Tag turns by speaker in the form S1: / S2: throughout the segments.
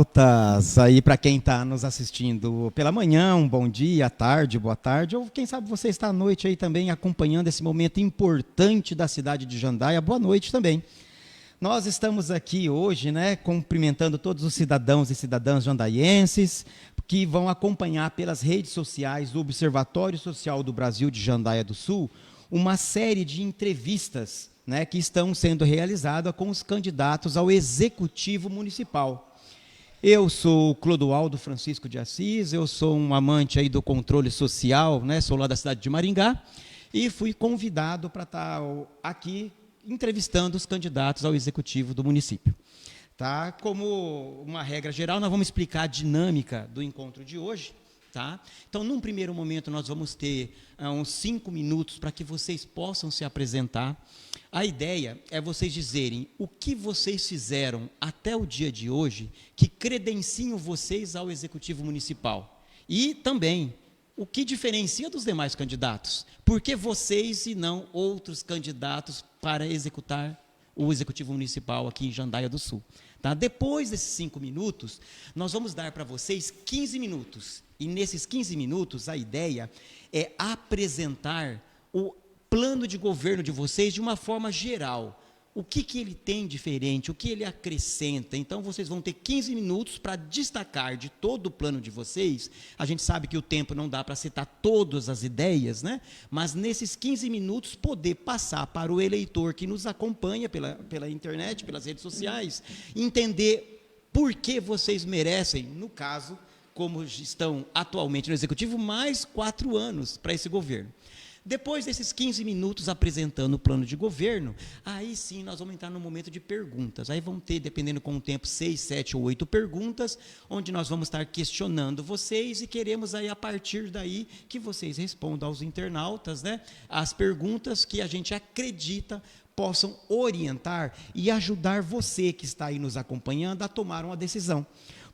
S1: Pautas aí para quem está nos assistindo pela manhã, um bom dia, tarde, boa tarde, ou quem sabe você está à noite aí também acompanhando esse momento importante da cidade de Jandaia, boa noite também. Nós estamos aqui hoje, né, cumprimentando todos os cidadãos e cidadãs jandaienses que vão acompanhar pelas redes sociais do Observatório Social do Brasil de Jandaia do Sul uma série de entrevistas, né, que estão sendo realizadas com os candidatos ao Executivo Municipal. Eu sou o Clodoaldo Francisco de Assis, eu sou um amante aí do controle social, né? Sou lá da cidade de Maringá e fui convidado para estar aqui entrevistando os candidatos ao executivo do município. Tá? Como uma regra geral, nós vamos explicar a dinâmica do encontro de hoje. Tá? Então, num primeiro momento, nós vamos ter uns 5 minutos para que vocês possam se apresentar. A ideia é vocês dizerem o que vocês fizeram até o dia de hoje que credenciam vocês ao Executivo Municipal. E também, o que diferencia dos demais candidatos. Por que vocês e não outros candidatos para executar o Executivo Municipal aqui em Jandaia do Sul. Tá? Depois desses 5 minutos, nós vamos dar para vocês 15 minutos. E nesses 15 minutos, a ideia é apresentar o plano de governo de vocês de uma forma geral. O que ele tem diferente, o que ele acrescenta. Então, vocês vão ter 15 minutos para destacar de todo o plano de vocês. A gente sabe que o tempo não dá para citar todas as ideias, né? Mas nesses 15 minutos poder passar para o eleitor que nos acompanha pela internet, pelas redes sociais, entender por que vocês merecem, no caso, como estão atualmente no Executivo, mais 4 anos para esse governo. Depois desses 15 minutos apresentando o plano de governo, aí sim nós vamos entrar no momento de perguntas. Aí vão ter, dependendo com o tempo, 6, 7 ou 8 perguntas, onde nós vamos estar questionando vocês e queremos aí, a partir daí, que vocês respondam aos internautas, né, as perguntas que a gente acredita possam orientar e ajudar você que está aí nos acompanhando a tomar uma decisão.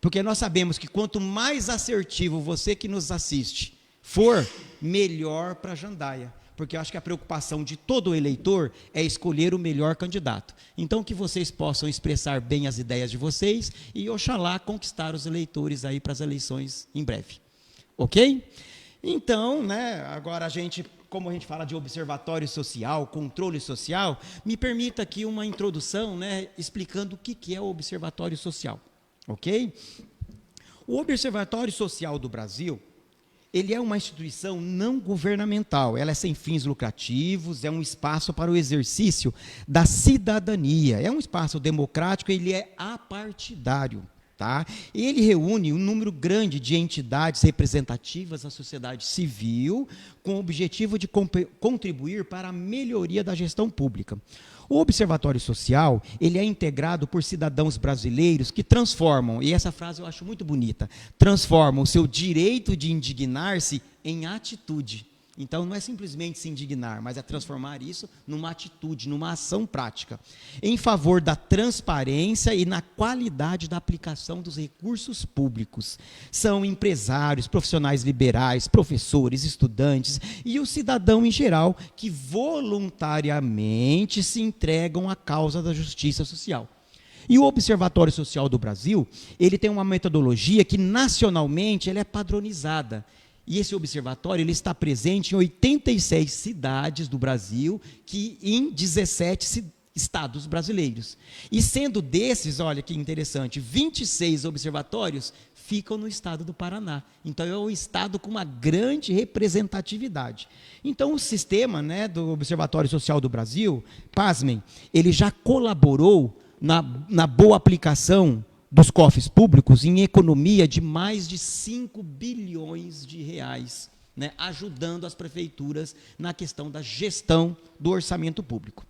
S1: Porque nós sabemos que quanto mais assertivo você que nos assiste for, melhor para Jandaia, porque eu acho que a preocupação de todo eleitor é escolher o melhor candidato. Então, que vocês possam expressar bem as ideias de vocês e, oxalá, conquistar os eleitores aí para as eleições em breve. Ok? Então, né, agora como a gente fala de observatório social, controle social, me permita aqui uma introdução, né, explicando o que é o observatório social. Ok? O Observatório Social do Brasil, ele é uma instituição não governamental, ela é sem fins lucrativos, é um espaço para o exercício da cidadania, é um espaço democrático, ele é apartidário. Tá? Ele reúne um número grande de entidades representativas da sociedade civil, com o objetivo de contribuir para a melhoria da gestão pública. O Observatório Social, ele é integrado por cidadãos brasileiros que transformam, e essa frase eu acho muito bonita, transformam o seu direito de indignar-se em atitude. Então, não é simplesmente se indignar, mas é transformar isso numa atitude, numa ação prática, em favor da transparência e na qualidade da aplicação dos recursos públicos. São empresários, profissionais liberais, professores, estudantes e o cidadão em geral que voluntariamente se entregam à causa da justiça social. E o Observatório Social do Brasil, ele tem uma metodologia que nacionalmente ela é padronizada. E esse observatório ele está presente em 86 cidades do Brasil, que em 17 estados brasileiros. E sendo desses, olha que interessante, 26 observatórios ficam no estado do Paraná. Então, é um estado com uma grande representatividade. Então, o sistema, né, do Observatório Social do Brasil, pasmem, ele já colaborou na boa aplicação dos cofres públicos em economia de mais de 5 bilhões de reais, né, ajudando as prefeituras na questão da gestão do orçamento público.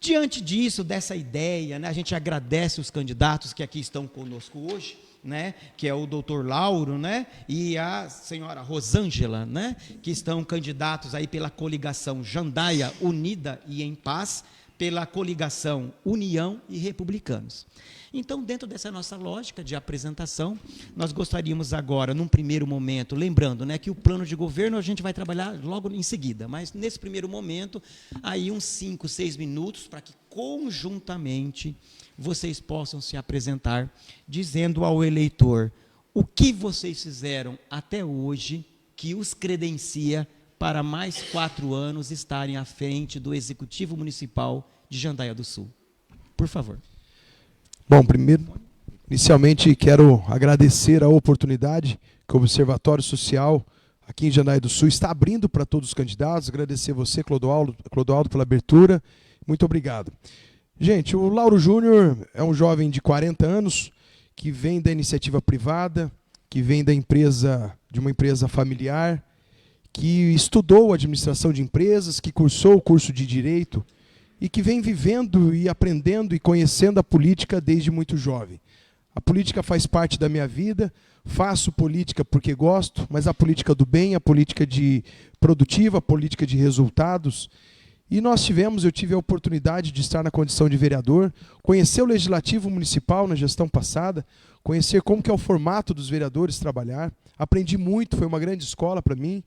S1: Diante disso, dessa ideia, né, a gente agradece os candidatos que aqui estão conosco hoje, né, que é o doutor Lauro, né, e a senhora Rosângela, né, que estão candidatos aí pela coligação Jandaia Unida e em Paz, pela coligação União e Republicanos. Então, dentro dessa nossa lógica de apresentação, nós gostaríamos agora, num primeiro momento, lembrando, né, que o plano de governo a gente vai trabalhar logo em seguida, mas nesse primeiro momento, aí uns 5, 6 minutos, para que conjuntamente vocês possam se apresentar, dizendo ao eleitor o que vocês fizeram até hoje que os credencia para mais 4 anos estarem à frente do Executivo Municipal de Jandaia do Sul. Por favor.
S2: Bom, primeiro, inicialmente quero agradecer a oportunidade que o Observatório Social aqui em Jandaia do Sul está abrindo para todos os candidatos. Agradecer você, Clodoaldo, pela abertura. Muito obrigado. Gente, o Lauro Júnior é um jovem de 40 anos que vem da iniciativa privada, que vem de uma empresa familiar, que estudou administração de empresas, que cursou o curso de Direito e que vem vivendo e aprendendo e conhecendo a política desde muito jovem. A política faz parte da minha vida, faço política porque gosto, mas a política do bem, a política produtiva, a política de resultados. E eu tive a oportunidade de estar na condição de vereador, conhecer o Legislativo Municipal na gestão passada, conhecer como que é o formato dos vereadores trabalhar. Aprendi muito, foi uma grande escola para mim.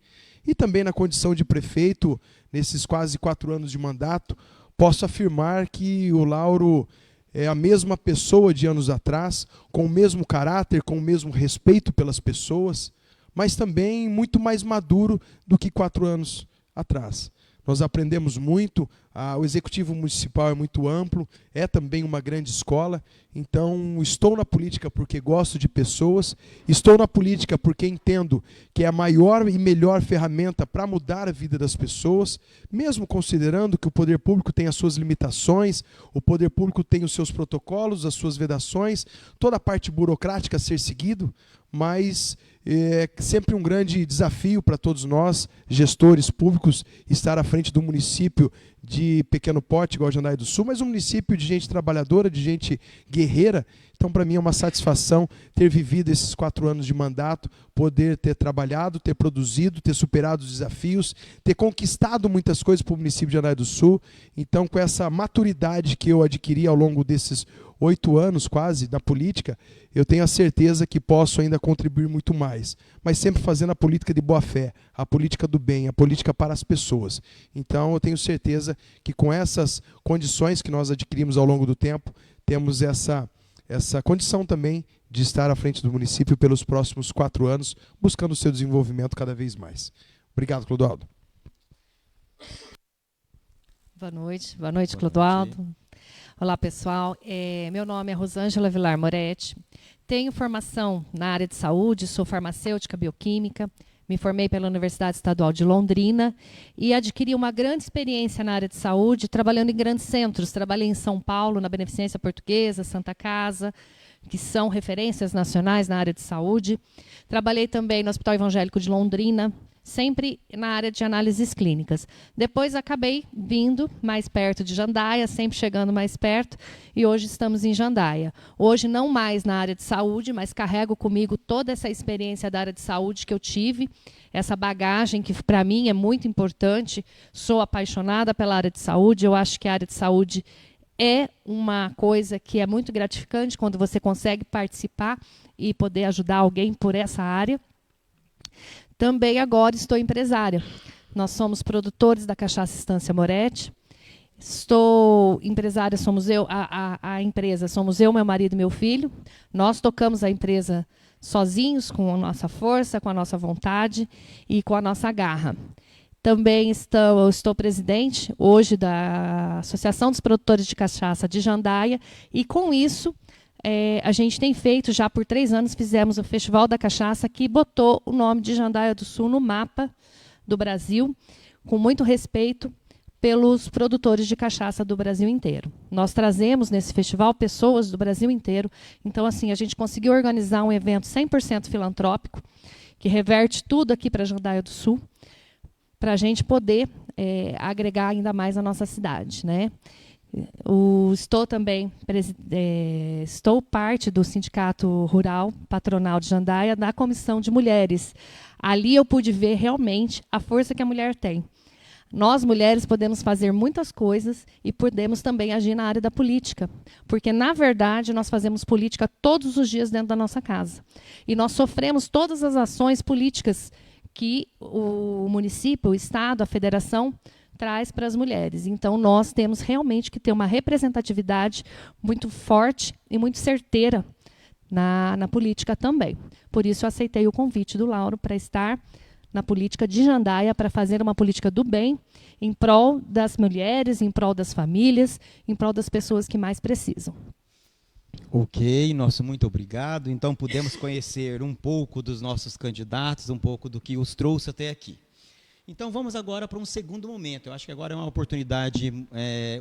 S2: E também na condição de prefeito, nesses quase 4 anos de mandato, posso afirmar que o Lauro é a mesma pessoa de anos atrás, com o mesmo caráter, com o mesmo respeito pelas pessoas, mas também muito mais maduro do que 4 anos atrás. Nós aprendemos muito, o Executivo Municipal é muito amplo, é também uma grande escola, então estou na política porque gosto de pessoas, estou na política porque entendo que é a maior e melhor ferramenta para mudar a vida das pessoas, mesmo considerando que o poder público tem as suas limitações, o poder público tem os seus protocolos, as suas vedações, toda a parte burocrática a ser seguido, mas é sempre um grande desafio para todos nós, gestores públicos, estar à frente do município de pequeno porte, igual a Jandaia do Sul, mas um município de gente trabalhadora, de gente guerreira. Então, para mim, é uma satisfação ter vivido esses 4 anos de mandato, poder ter trabalhado, ter produzido, ter superado os desafios, ter conquistado muitas coisas para o município de Jandaia do Sul. Então, com essa maturidade que eu adquiri ao longo desses 8 anos quase na política, eu tenho a certeza que posso ainda contribuir muito mais, mas sempre fazendo a política de boa fé, a política do bem, a política para as pessoas. Então eu tenho certeza que com essas condições que nós adquirimos ao longo do tempo, temos essa condição também de estar à frente do município pelos próximos 4 anos, buscando o seu desenvolvimento cada vez mais. Obrigado, Clodoaldo.
S3: Boa noite, Clodoaldo. Olá, pessoal. Meu nome é Rosângela Vilar Moretti. Tenho formação na área de saúde, sou farmacêutica bioquímica, me formei pela Universidade Estadual de Londrina e adquiri uma grande experiência na área de saúde, trabalhando em grandes centros. Trabalhei em São Paulo, na Beneficência Portuguesa, Santa Casa, que são referências nacionais na área de saúde. Trabalhei também no Hospital Evangélico de Londrina, sempre na área de análises clínicas. Depois acabei vindo mais perto de Jandaia, sempre chegando mais perto, e hoje estamos em Jandaia. Hoje não mais na área de saúde, mas carrego comigo toda essa experiência da área de saúde que eu tive, essa bagagem que para mim é muito importante. Sou apaixonada pela área de saúde, eu acho que a área de saúde é uma coisa que é muito gratificante quando você consegue participar e poder ajudar alguém por essa área. Também agora estou empresária. Nós somos produtores da Cachaça Estância Moretti. Estou empresária, somos eu, a empresa somos eu, meu marido e meu filho. Nós tocamos a empresa sozinhos, com a nossa força, com a nossa vontade e com a nossa garra. Também estou presidente hoje da Associação dos Produtores de Cachaça de Jandaia e, com isso, a gente tem feito, já por 3 anos, fizemos o Festival da Cachaça, que botou o nome de Jandaia do Sul no mapa do Brasil, com muito respeito pelos produtores de cachaça do Brasil inteiro. Nós trazemos nesse festival pessoas do Brasil inteiro. Então, assim, a gente conseguiu organizar um evento 100% filantrópico, que reverte tudo aqui para Jandaia do Sul, para a gente poder agregar ainda mais a nossa cidade, né? Estou parte do Sindicato Rural Patronal de Jandaia, da Comissão de Mulheres. Ali eu pude ver realmente a força que a mulher tem. Nós, mulheres, podemos fazer muitas coisas e podemos também agir na área da política, porque, na verdade, nós fazemos política todos os dias dentro da nossa casa. E nós sofremos todas as ações políticas que o município, o Estado, a federação traz para as mulheres. Então, nós temos realmente que ter uma representatividade muito forte e muito certeira na política também. Por isso, eu aceitei o convite do Lauro para estar na política de Jandaia, para fazer uma política do bem, em prol das mulheres, em prol das famílias, em prol das pessoas que mais precisam.
S1: Ok, nosso muito obrigado. Então, pudemos conhecer um pouco dos nossos candidatos, um pouco do que os trouxe até aqui. Então, vamos agora para um segundo momento. Eu acho que agora é uma oportunidade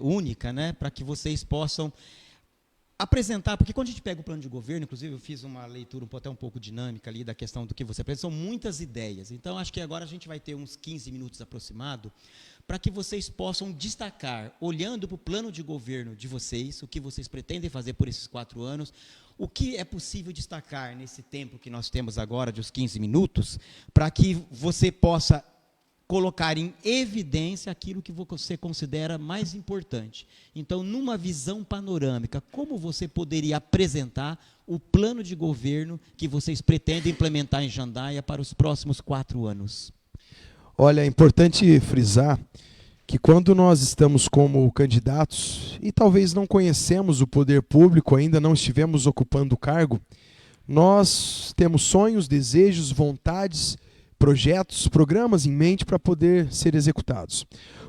S1: única, né, para que vocês possam apresentar, porque quando a gente pega o plano de governo, inclusive eu fiz uma leitura até um pouco dinâmica ali da questão do que você apresenta, são muitas ideias. Então, acho que agora a gente vai ter uns 15 minutos aproximado para que vocês possam destacar, olhando para o plano de governo de vocês, o que vocês pretendem fazer por esses 4 anos, o que é possível destacar nesse tempo que nós temos agora, de uns 15 minutos, para que você possa colocar em evidência aquilo que você considera mais importante. Então, numa visão panorâmica, como você poderia apresentar o plano de governo que vocês pretendem implementar em Jandaia para os próximos 4 anos?
S2: Olha, é importante frisar que quando nós estamos como candidatos e talvez não conhecemos o poder público, ainda não estivemos ocupando o cargo, nós temos sonhos, desejos, vontades, projetos, programas em mente para poder ser executados.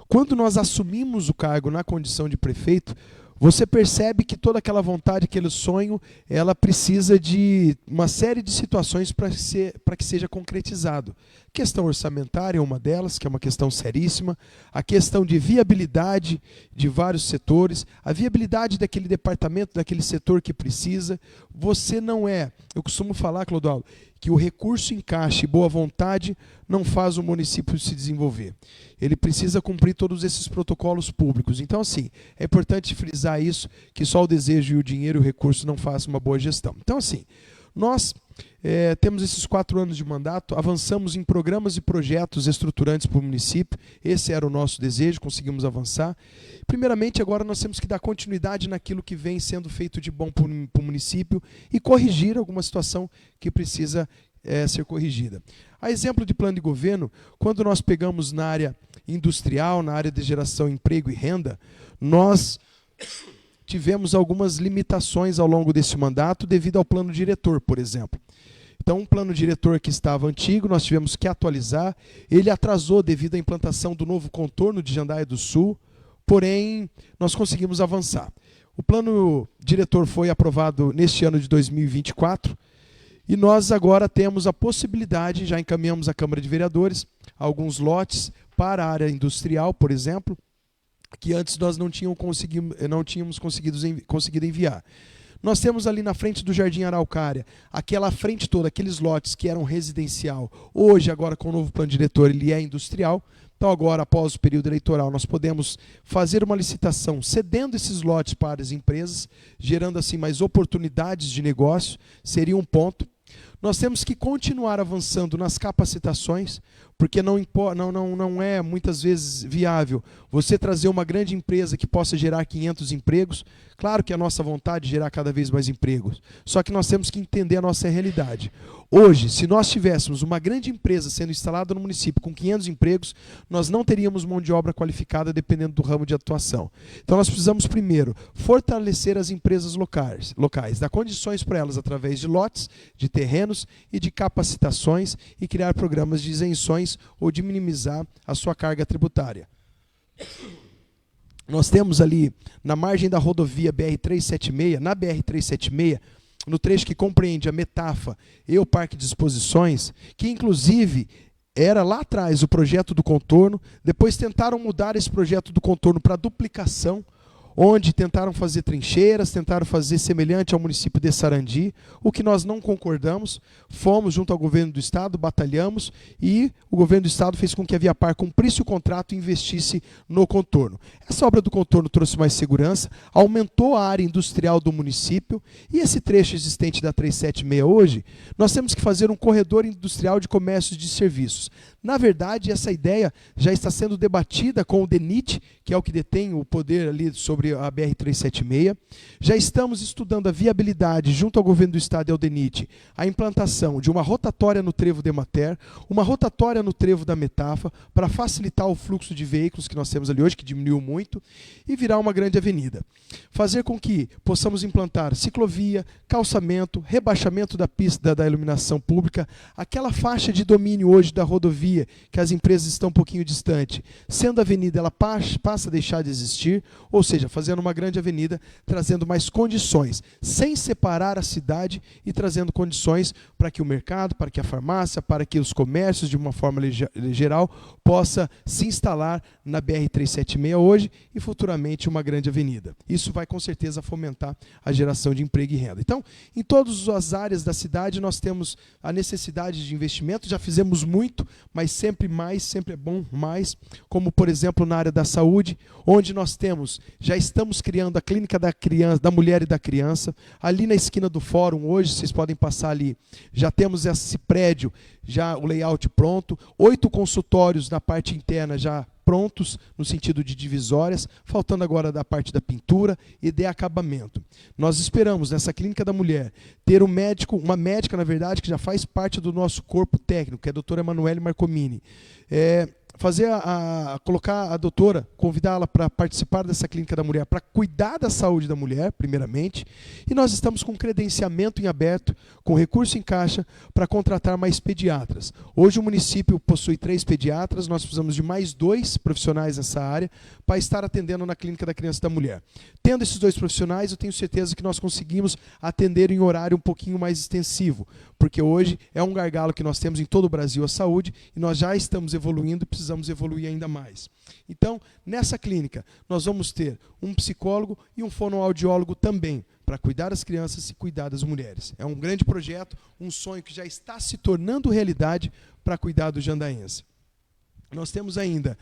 S2: Quando nós assumimos o cargo na condição de prefeito, você percebe que toda aquela vontade, aquele sonho, ela precisa de uma série de situações para que seja concretizado. A questão orçamentária é uma delas, que é uma questão seríssima, a questão de viabilidade de vários setores, a viabilidade daquele departamento, daquele setor que precisa. Você não é, eu costumo falar, Clodoaldo, que o recurso em caixa e boa vontade não faz o município se desenvolver. Ele precisa cumprir todos esses protocolos públicos. Então, assim, é importante frisar isso, que só o desejo e o dinheiro e o recurso não fazem uma boa gestão. Então, assim, nós temos esses 4 anos de mandato, avançamos em programas e projetos estruturantes para o município, esse era o nosso desejo, conseguimos avançar. Primeiramente, agora nós temos que dar continuidade naquilo que vem sendo feito de bom para o município e corrigir alguma situação que precisa ser corrigida. A exemplo de plano de governo, quando nós pegamos na área industrial, na área de geração de emprego e renda, nós tivemos algumas limitações ao longo desse mandato devido ao plano diretor, por exemplo. Então, um plano diretor que estava antigo, nós tivemos que atualizar, ele atrasou devido à implantação do novo contorno de Jandaia do Sul, porém, nós conseguimos avançar. O plano diretor foi aprovado neste ano de 2024 e nós agora temos a possibilidade, já encaminhamos à Câmara de Vereadores, alguns lotes para a área industrial, por exemplo, que antes nós não tínhamos conseguido enviar. Nós temos ali na frente do Jardim Araucária, aquela frente toda, aqueles lotes que eram residencial. Hoje, agora com o novo plano diretor, ele é industrial. Então agora, após o período eleitoral, nós podemos fazer uma licitação cedendo esses lotes para as empresas, gerando assim mais oportunidades de negócio, seria um ponto. Nós temos que continuar avançando nas capacitações, porque não é muitas vezes viável você trazer uma grande empresa que possa gerar 500 empregos. Claro que é a nossa vontade é gerar cada vez mais empregos, só que nós temos que entender a nossa realidade. Hoje, se nós tivéssemos uma grande empresa sendo instalada no município com 500 empregos, nós não teríamos mão de obra qualificada dependendo do ramo de atuação. Então nós precisamos primeiro fortalecer as empresas locais, dar condições para elas através de lotes, de terrenos e de capacitações e criar programas de isenções ou de minimizar a sua carga tributária. Nós temos ali na margem da rodovia BR-376, na BR-376, no trecho que compreende a Metafa e o Parque de Exposições, que inclusive era lá atrás o projeto do contorno, depois tentaram mudar esse projeto do contorno para duplicação. onde tentaram fazer trincheiras, tentaram fazer semelhante ao município de Sarandi, o que nós não concordamos. Fomos junto ao governo do estado, batalhamos, e o governo do estado fez com que a Viapar cumprisse o contrato e investisse no contorno. Essa obra do contorno trouxe mais segurança, aumentou a área industrial do município, e esse trecho existente da 376 hoje, nós temos que fazer um corredor industrial de comércios e de serviços. Na verdade, essa ideia já está sendo debatida com o DENIT, que é o que detém o poder ali sobre a BR-376. Já estamos estudando a viabilidade, junto ao governo do estado e ao DENIT, a implantação de uma rotatória no trevo de Emater, uma rotatória no trevo da Metafa, para facilitar o fluxo de veículos que nós temos ali hoje, que diminuiu muito, e virar uma grande avenida. Fazer com que possamos implantar ciclovia, calçamento, rebaixamento da pista da iluminação pública, aquela faixa de domínio hoje da rodovia, que as empresas estão um pouquinho distante, sendo a avenida, ela passa a deixar de existir, ou seja, fazendo uma grande avenida, trazendo mais condições, sem separar a cidade e trazendo condições para que o mercado, para que a farmácia, para que os comércios, de uma forma geral, possa se instalar na BR-376 hoje e futuramente uma grande avenida. Isso vai com certeza fomentar a geração de emprego e renda. Então, em todas as áreas da cidade nós temos a necessidade de investimento, já fizemos muito, mas sempre mais, sempre é bom mais, como por exemplo na área da saúde, onde nós já estamos criando a clínica da criança, da mulher e da criança, ali na esquina do fórum, hoje vocês podem passar ali, já temos esse prédio, já o layout pronto, 8 consultórios na parte interna já prontos, no sentido de divisórias, faltando agora da parte da pintura e de acabamento. Nós esperamos, nessa clínica da mulher, ter uma médica, na verdade, que já faz parte do nosso corpo técnico, que é a doutora Emanuele Marcomini. Colocar a doutora, convidá-la para participar dessa clínica da mulher, para cuidar da saúde da mulher, primeiramente, e nós estamos com credenciamento em aberto, com recurso em caixa, para contratar mais pediatras. Hoje o município possui 3 pediatras, nós precisamos de mais 2 profissionais nessa área, para estar atendendo na clínica da criança e da mulher. Tendo esses 2 profissionais, eu tenho certeza que nós conseguimos atender em horário um pouquinho mais extensivo, porque hoje é um gargalo que nós temos em todo o Brasil a saúde, e nós já estamos evoluindo e precisamos evoluir ainda mais. Então, nessa clínica, nós vamos ter um psicólogo e um fonoaudiólogo também, para cuidar das crianças e cuidar das mulheres. É um grande projeto, um sonho que já está se tornando realidade para cuidar do jandaense. Nós temos ainda,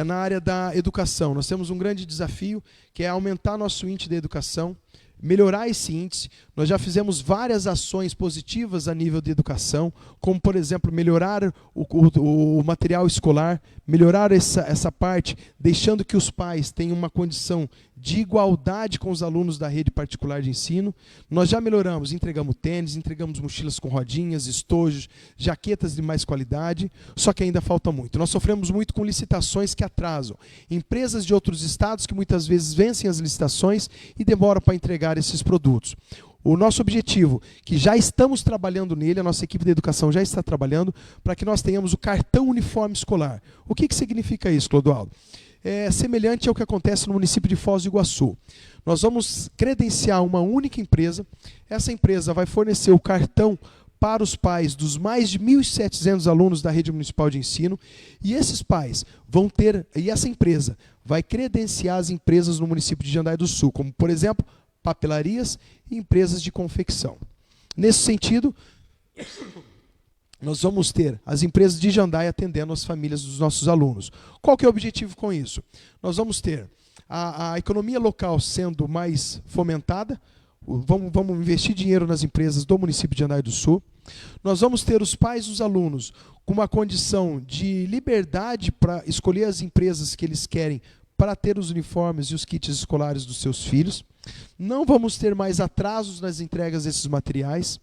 S2: na área da educação, nós temos um grande desafio, que é aumentar nosso índice de educação, melhorar esse índice. Nós já fizemos várias ações positivas a nível de educação, como, por exemplo, melhorar o material escolar, melhorar essa parte, deixando que os pais tenham uma condição de igualdade com os alunos da rede particular de ensino. Nós já melhoramos, entregamos tênis, entregamos mochilas com rodinhas, estojos, jaquetas de mais qualidade, só que ainda falta muito. Nós sofremos muito com licitações que atrasam. Empresas de outros estados que muitas vezes vencem as licitações e demoram para entregar esses produtos. O nosso objetivo, que já estamos trabalhando nele, a nossa equipe de educação já está trabalhando, para que nós tenhamos o cartão uniforme escolar. O que significa isso, Clodoaldo? É semelhante ao que acontece no município de Foz do Iguaçu. Nós vamos credenciar uma única empresa, essa empresa vai fornecer o cartão para os pais dos mais de 1.700 alunos da rede municipal de ensino, e esses pais vão ter, e essa empresa vai credenciar as empresas no município de Jandaia do Sul, como, por exemplo, papelarias e empresas de confecção. Nesse sentido, nós vamos ter as empresas de Jandaia atendendo as famílias dos nossos alunos. Qual que é o objetivo com isso? Nós vamos ter a economia local sendo mais fomentada, vamos investir dinheiro nas empresas do município de Jandaia do Sul, nós vamos ter os pais dos alunos com uma condição de liberdade para escolher as empresas que eles querem para ter os uniformes e os kits escolares dos seus filhos, não vamos ter mais atrasos nas entregas desses materiais,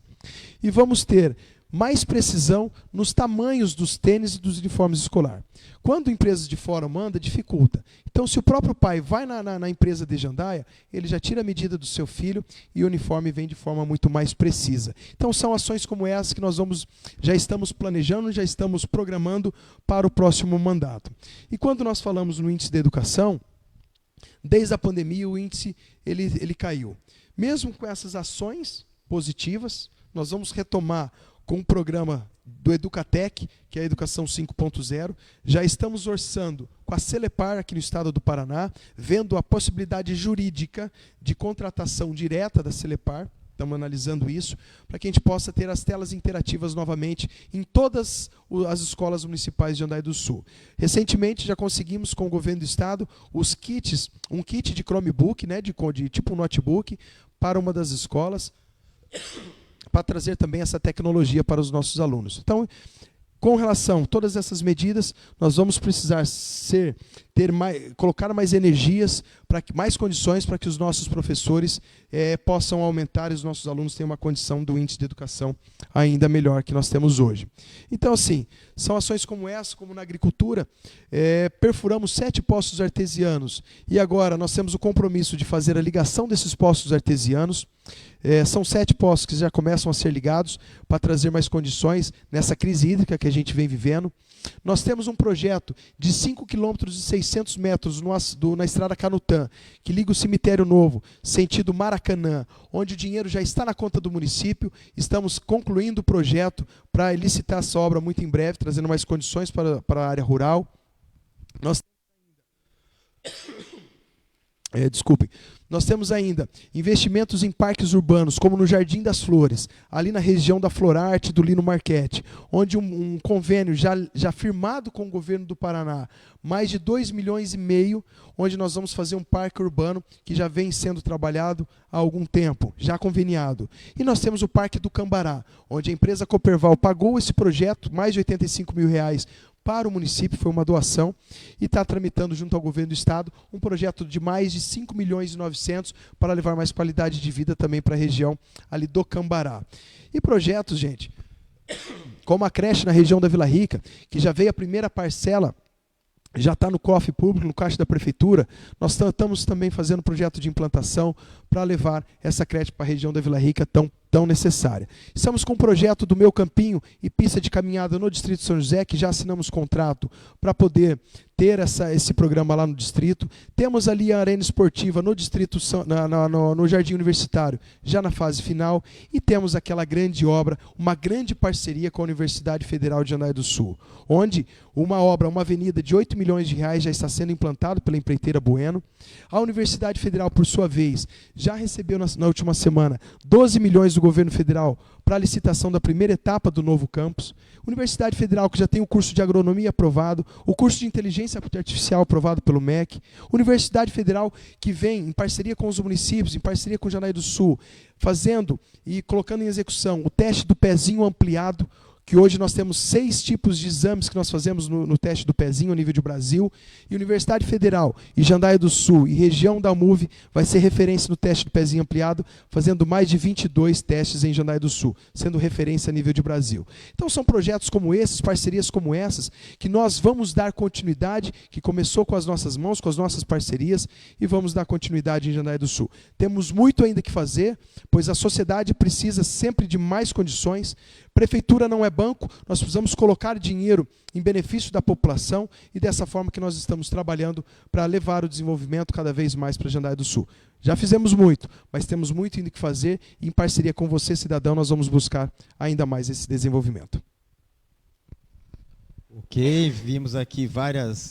S2: e vamos ter mais precisão nos tamanhos dos tênis e dos uniformes escolares. Quando empresas de fora mandam, dificulta. Então, se o próprio pai vai na empresa de Jandaia, ele já tira a medida do seu filho e o uniforme vem de forma muito mais precisa. Então, são ações como essa que nós já estamos planejando, já estamos programando para o próximo mandato. E quando nós falamos no índice de educação, desde a pandemia o índice ele caiu. Mesmo com essas ações positivas, nós vamos retomar com um programa do Educatec, que é a Educação 5.0. Já estamos orçando com a Celepar aqui no estado do Paraná, vendo a possibilidade jurídica de contratação direta da Celepar. Estamos analisando isso, para que a gente possa ter as telas interativas novamente em todas as escolas municipais de Jandai do Sul. Recentemente já conseguimos com o governo do estado os kits, um kit de Chromebook, né, de tipo um notebook, para uma das escolas, para trazer também essa tecnologia para os nossos alunos. Então, com relação a todas essas medidas, nós vamos precisar colocar mais energias, mais condições para que os nossos professores possam aumentar e os nossos alunos tenham uma condição do índice de educação ainda melhor que nós temos hoje. Então, assim, são ações como essa, como na agricultura, perfuramos 7 poços artesianos e agora nós temos o compromisso de fazer a ligação desses poços artesianos. São 7 poços que já começam a ser ligados para trazer mais condições nessa crise hídrica que a gente vem vivendo. Nós temos um projeto de 5 km e 600 metros na estrada Canutã, que liga o Cemitério Novo, sentido Maracanã, onde o dinheiro já está na conta do município. Estamos concluindo o projeto para licitar essa obra muito em breve, trazendo mais condições para a área rural. Nós temos ainda investimentos em parques urbanos, como no Jardim das Flores, ali na região da Florarte, do Lino Marchetti, onde um convênio já firmado com o governo do Paraná, mais de 2,5 milhões, onde nós vamos fazer um parque urbano que já vem sendo trabalhado há algum tempo, já conveniado. E nós temos o Parque do Cambará, onde a empresa Cooperval pagou esse projeto, mais de R$85 mil, para o município, foi uma doação, e está tramitando junto ao governo do estado um projeto de mais de 5,9 milhões para levar mais qualidade de vida também para a região ali do Cambará. E projetos, gente, como a creche na região da Vila Rica, que já veio a primeira parcela, já está no cofre público, no caixa da prefeitura. Nós estamos também fazendo projeto de implantação para levar essa creche para a região da Vila Rica tão necessária. Estamos com um projeto do Meu Campinho e pista de caminhada no Distrito de São José, que já assinamos contrato para poder ter esse programa lá no distrito. Temos ali a arena esportiva no distrito, no Jardim Universitário, já na fase final. E temos aquela grande obra, uma grande parceria com a Universidade Federal de Jandai do Sul, onde uma avenida de R$8 milhões já está sendo implantada pela empreiteira Bueno. A Universidade Federal, por sua vez, já recebeu na última semana 12 milhões do governo federal para a licitação da primeira etapa do novo campus. Universidade Federal, que já tem o curso de agronomia aprovado, o curso de inteligência artificial aprovado pelo MEC. Universidade Federal, que vem em parceria com os municípios, em parceria com o Jandai do Sul, fazendo e colocando em execução o teste do pezinho ampliado, que hoje nós temos 6 tipos de exames que nós fazemos no teste do pezinho a nível de Brasil. E Universidade Federal e Jandai do Sul e região da MUV vai ser referência no teste do pezinho ampliado, fazendo mais de 22 testes em Jandai do Sul, sendo referência a nível de Brasil. Então são projetos como esses, parcerias como essas, que nós vamos dar continuidade, que começou com as nossas mãos, com as nossas parcerias, e vamos dar continuidade em Jandai do Sul. Temos muito ainda que fazer, pois a sociedade precisa sempre de mais condições. Prefeitura não é banco, nós precisamos colocar dinheiro em benefício da população, e dessa forma que nós estamos trabalhando para levar o desenvolvimento cada vez mais para Jandai do Sul. Já fizemos muito, mas temos muito ainda que fazer, e em parceria com você, cidadão, nós vamos buscar ainda mais esse desenvolvimento.
S1: Ok, vimos aqui várias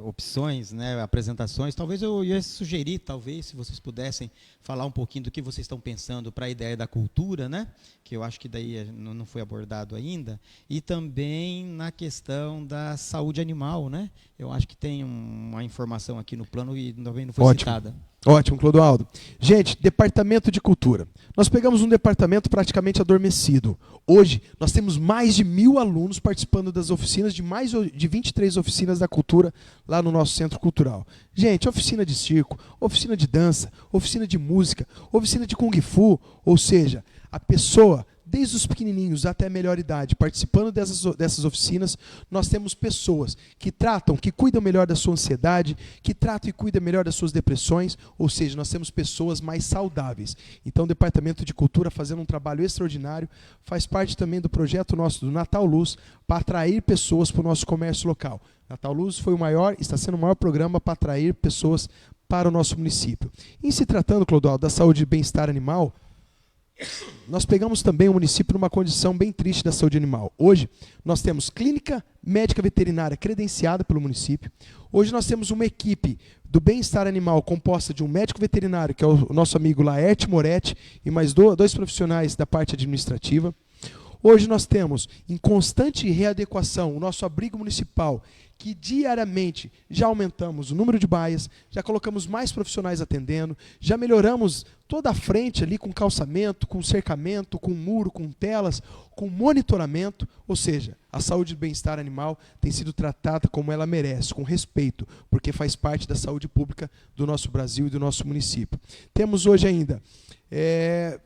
S1: opções, né, apresentações. Talvez eu ia sugerir, se vocês pudessem falar um pouquinho do que vocês estão pensando para a ideia da cultura, né, que eu acho que daí não foi abordado ainda, e também na questão da saúde animal, né? Eu acho que tem uma informação aqui no plano e também não foi citada.
S2: Ótimo, Clodoaldo. Gente, Departamento de Cultura. Nós pegamos um departamento praticamente adormecido. Hoje, nós temos mais de 1.000 alunos participando das oficinas, de mais de 23 oficinas da cultura lá no nosso centro cultural. Gente, oficina de circo, oficina de dança, oficina de música, oficina de kung fu, ou seja, a pessoa, desde os pequenininhos até a melhor idade, participando dessas oficinas, nós temos pessoas que tratam, que cuidam melhor da sua ansiedade, que tratam e cuidam melhor das suas depressões, ou seja, nós temos pessoas mais saudáveis. Então, o Departamento de Cultura, fazendo um trabalho extraordinário, faz parte também do projeto nosso do Natal Luz, para atrair pessoas para o nosso comércio local. Natal Luz está sendo o maior programa para atrair pessoas para o nosso município. Em se tratando, Clodoaldo, da saúde e bem-estar animal, nós pegamos também o município numa condição bem triste da saúde animal. Hoje, nós temos clínica médica veterinária credenciada pelo município. Hoje nós temos uma equipe do bem-estar animal composta de um médico veterinário, que é o nosso amigo Laerte Moretti, e mais dois profissionais da parte administrativa. Hoje nós temos, em constante readequação, o nosso abrigo municipal, que diariamente já aumentamos o número de baias, já colocamos mais profissionais atendendo, já melhoramos toda a frente ali com calçamento, com cercamento, com muro, com telas, com monitoramento, ou seja, a saúde e bem-estar animal tem sido tratada como ela merece, com respeito, porque faz parte da saúde pública do nosso Brasil e do nosso município. Temos hoje ainda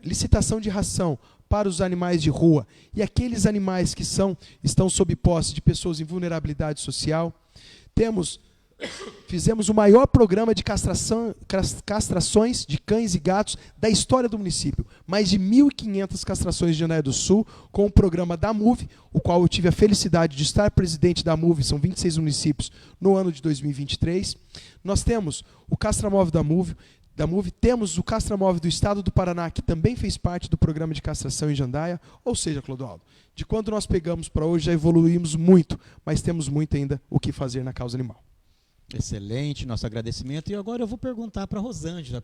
S2: licitação de ração para os animais de rua e aqueles animais que estão sob posse de pessoas em vulnerabilidade social. Fizemos o maior programa de castrações de cães e gatos da história do município. Mais de 1.500 castrações de Jandaia do Sul, com o programa da MUV, o qual eu tive a felicidade de estar presidente da MUV, são 26 municípios, no ano de 2023. Nós temos o castramóvel da MUV, temos o castramóvel do estado do Paraná, que também fez parte do programa de castração em Jandaia. Ou seja, Clodoaldo, de quando nós pegamos para hoje, já evoluímos muito, mas temos muito ainda o que fazer na causa animal.
S1: Excelente, nosso agradecimento. E agora eu vou perguntar para a Rosângela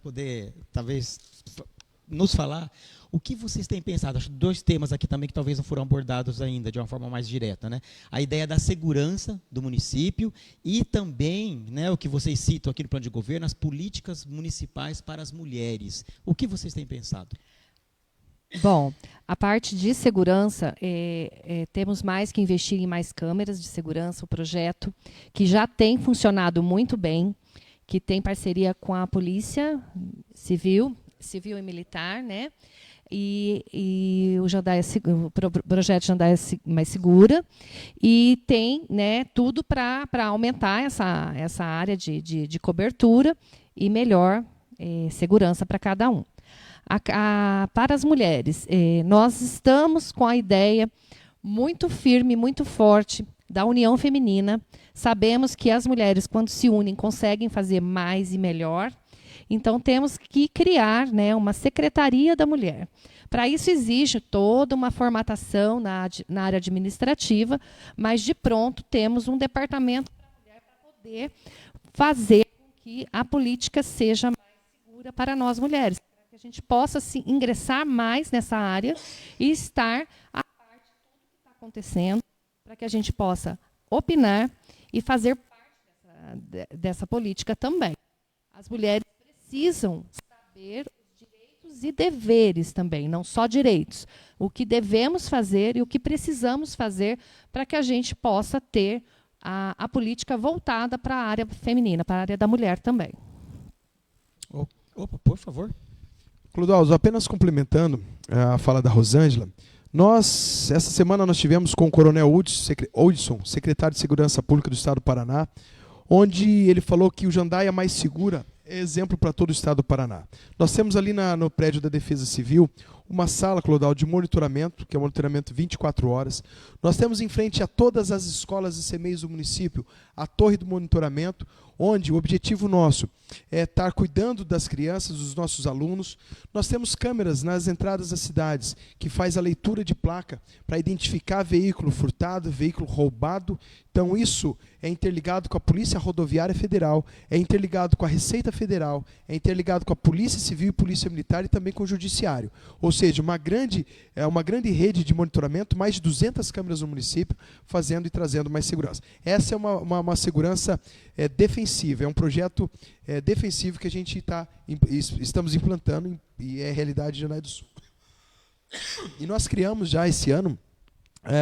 S1: poder, talvez, nos falar o que vocês têm pensado. Acho 2 temas aqui também que talvez não foram abordados ainda de uma forma mais direta, né? A ideia da segurança do município e também, né, o que vocês citam aqui no plano de governo, as políticas municipais para as mulheres. O que vocês têm pensado?
S3: Bom, a parte de segurança, temos mais que investir em mais câmeras de segurança, o projeto que já tem funcionado muito bem, que tem parceria com a Polícia Civil e Militar, né? E o projeto Jandaia Mais Segura, e tem, né, tudo para aumentar essa área de cobertura e melhor segurança para cada um. Para as mulheres, nós estamos com a ideia muito firme, muito forte da união feminina. Sabemos que as mulheres, quando se unem, conseguem fazer mais e melhor. Então, temos que criar, né, uma secretaria da mulher. Para isso, exige toda uma formatação na área administrativa, mas, de pronto, temos um departamento para a mulher para poder fazer com que a política seja mais segura para nós mulheres, para que a gente possa ingressar mais nessa área e estar a par de tudo que está acontecendo, para que a gente possa opinar e fazer parte dessa política também. As mulheres precisam saber os direitos e deveres também, não só direitos. O que devemos fazer e o que precisamos fazer para que a gente possa ter a política voltada para a área feminina, para a área da mulher também.
S1: Opa, por favor.
S2: Clodoaldo, apenas complementando a fala da Rosângela, essa semana nós tivemos com o Coronel Hudson, secretário de Segurança Pública do Estado do Paraná, onde ele falou que o Jandaia Mais Segura é exemplo para todo o estado do Paraná. Nós temos ali no prédio da Defesa Civil uma sala, Clodoaldo, de monitoramento, que é um monitoramento 24 horas. Nós temos em frente a todas as escolas e CMEIs do município a torre do monitoramento, onde o objetivo nosso é estar cuidando das crianças, dos nossos alunos. Nós temos câmeras nas entradas das cidades, que faz a leitura de placa para identificar veículo furtado, veículo roubado. Então isso é interligado com a Polícia Rodoviária Federal, é interligado com a Receita Federal, é interligado com a Polícia Civil e Polícia Militar e também com o Judiciário. Ou seja, uma grande rede de monitoramento, mais de 200 câmeras no município, fazendo e trazendo mais segurança. Essa é uma segurança defensiva, é um projeto defensivo que a gente estamos implantando e é realidade de Jandaia do Sul. E nós criamos já esse ano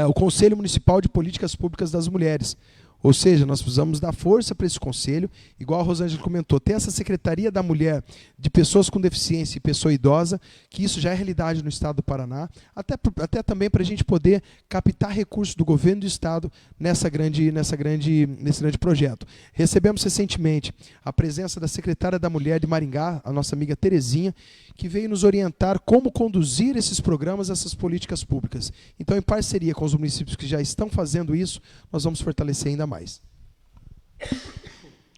S2: o Conselho Municipal de Políticas Públicas das Mulheres. Ou seja, nós precisamos dar força para esse conselho, igual a Rosângela comentou, ter essa Secretaria da Mulher de Pessoas com Deficiência e Pessoa Idosa, que isso já é realidade no estado do Paraná, até também para a gente poder captar recursos do governo do estado nesse grande projeto. Recebemos recentemente a presença da secretária da Mulher de Maringá, a nossa amiga Terezinha, que veio nos orientar como conduzir esses programas, essas políticas públicas. Então, em parceria com os municípios que já estão fazendo isso, nós vamos fortalecer ainda mais.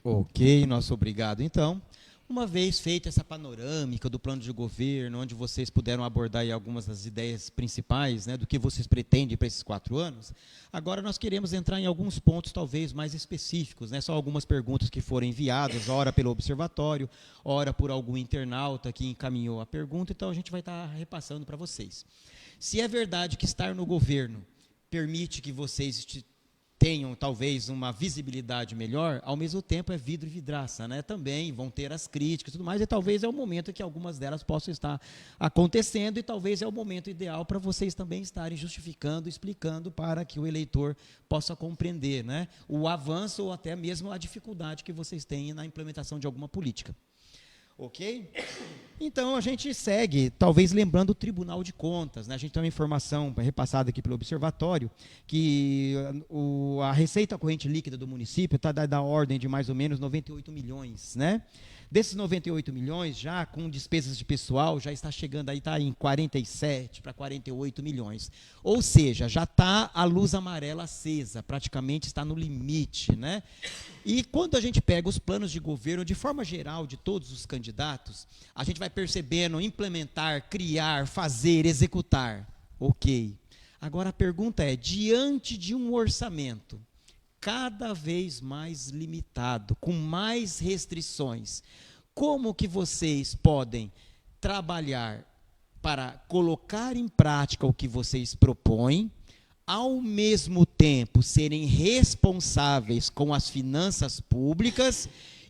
S1: Ok, nosso obrigado. Então, Uma vez feita essa panorâmica do plano de governo, onde vocês puderam abordar aí algumas das ideias principais, né, do que vocês pretendem para esses 4 anos, agora nós queremos entrar em alguns pontos talvez mais específicos, né, só algumas perguntas que foram enviadas, ora pelo observatório, ora por algum internauta que encaminhou a pergunta, então a gente vai estar repassando para vocês. Se é verdade que estar no governo permite que vocês tenham talvez uma visibilidade melhor, ao mesmo tempo é vidro e vidraça, né? Também vão ter as críticas e tudo mais, e talvez é o momento que algumas delas possam estar acontecendo, e talvez é o momento ideal para vocês também estarem justificando, explicando para que o eleitor possa compreender, né, o avanço ou até mesmo a dificuldade que vocês têm na implementação de alguma política. Ok? Então, a gente segue, talvez lembrando o Tribunal de Contas, né? A gente tem uma informação repassada aqui pelo Observatório, que a receita corrente líquida do município está da ordem de mais ou menos 98 milhões, né? Desses 98 milhões, já com despesas de pessoal, já está chegando aí, está em 47 para 48 milhões. Ou seja, já está a luz amarela acesa, praticamente está no limite, né? E quando a gente pega os planos de governo, de forma geral, de todos os candidatos, a gente vai percebendo implementar, criar, fazer, executar. Ok. Agora a pergunta é, diante de um orçamento cada vez mais limitado, com mais restrições, como que vocês podem trabalhar para colocar em prática o que vocês propõem, ao mesmo tempo serem responsáveis com as finanças públicas,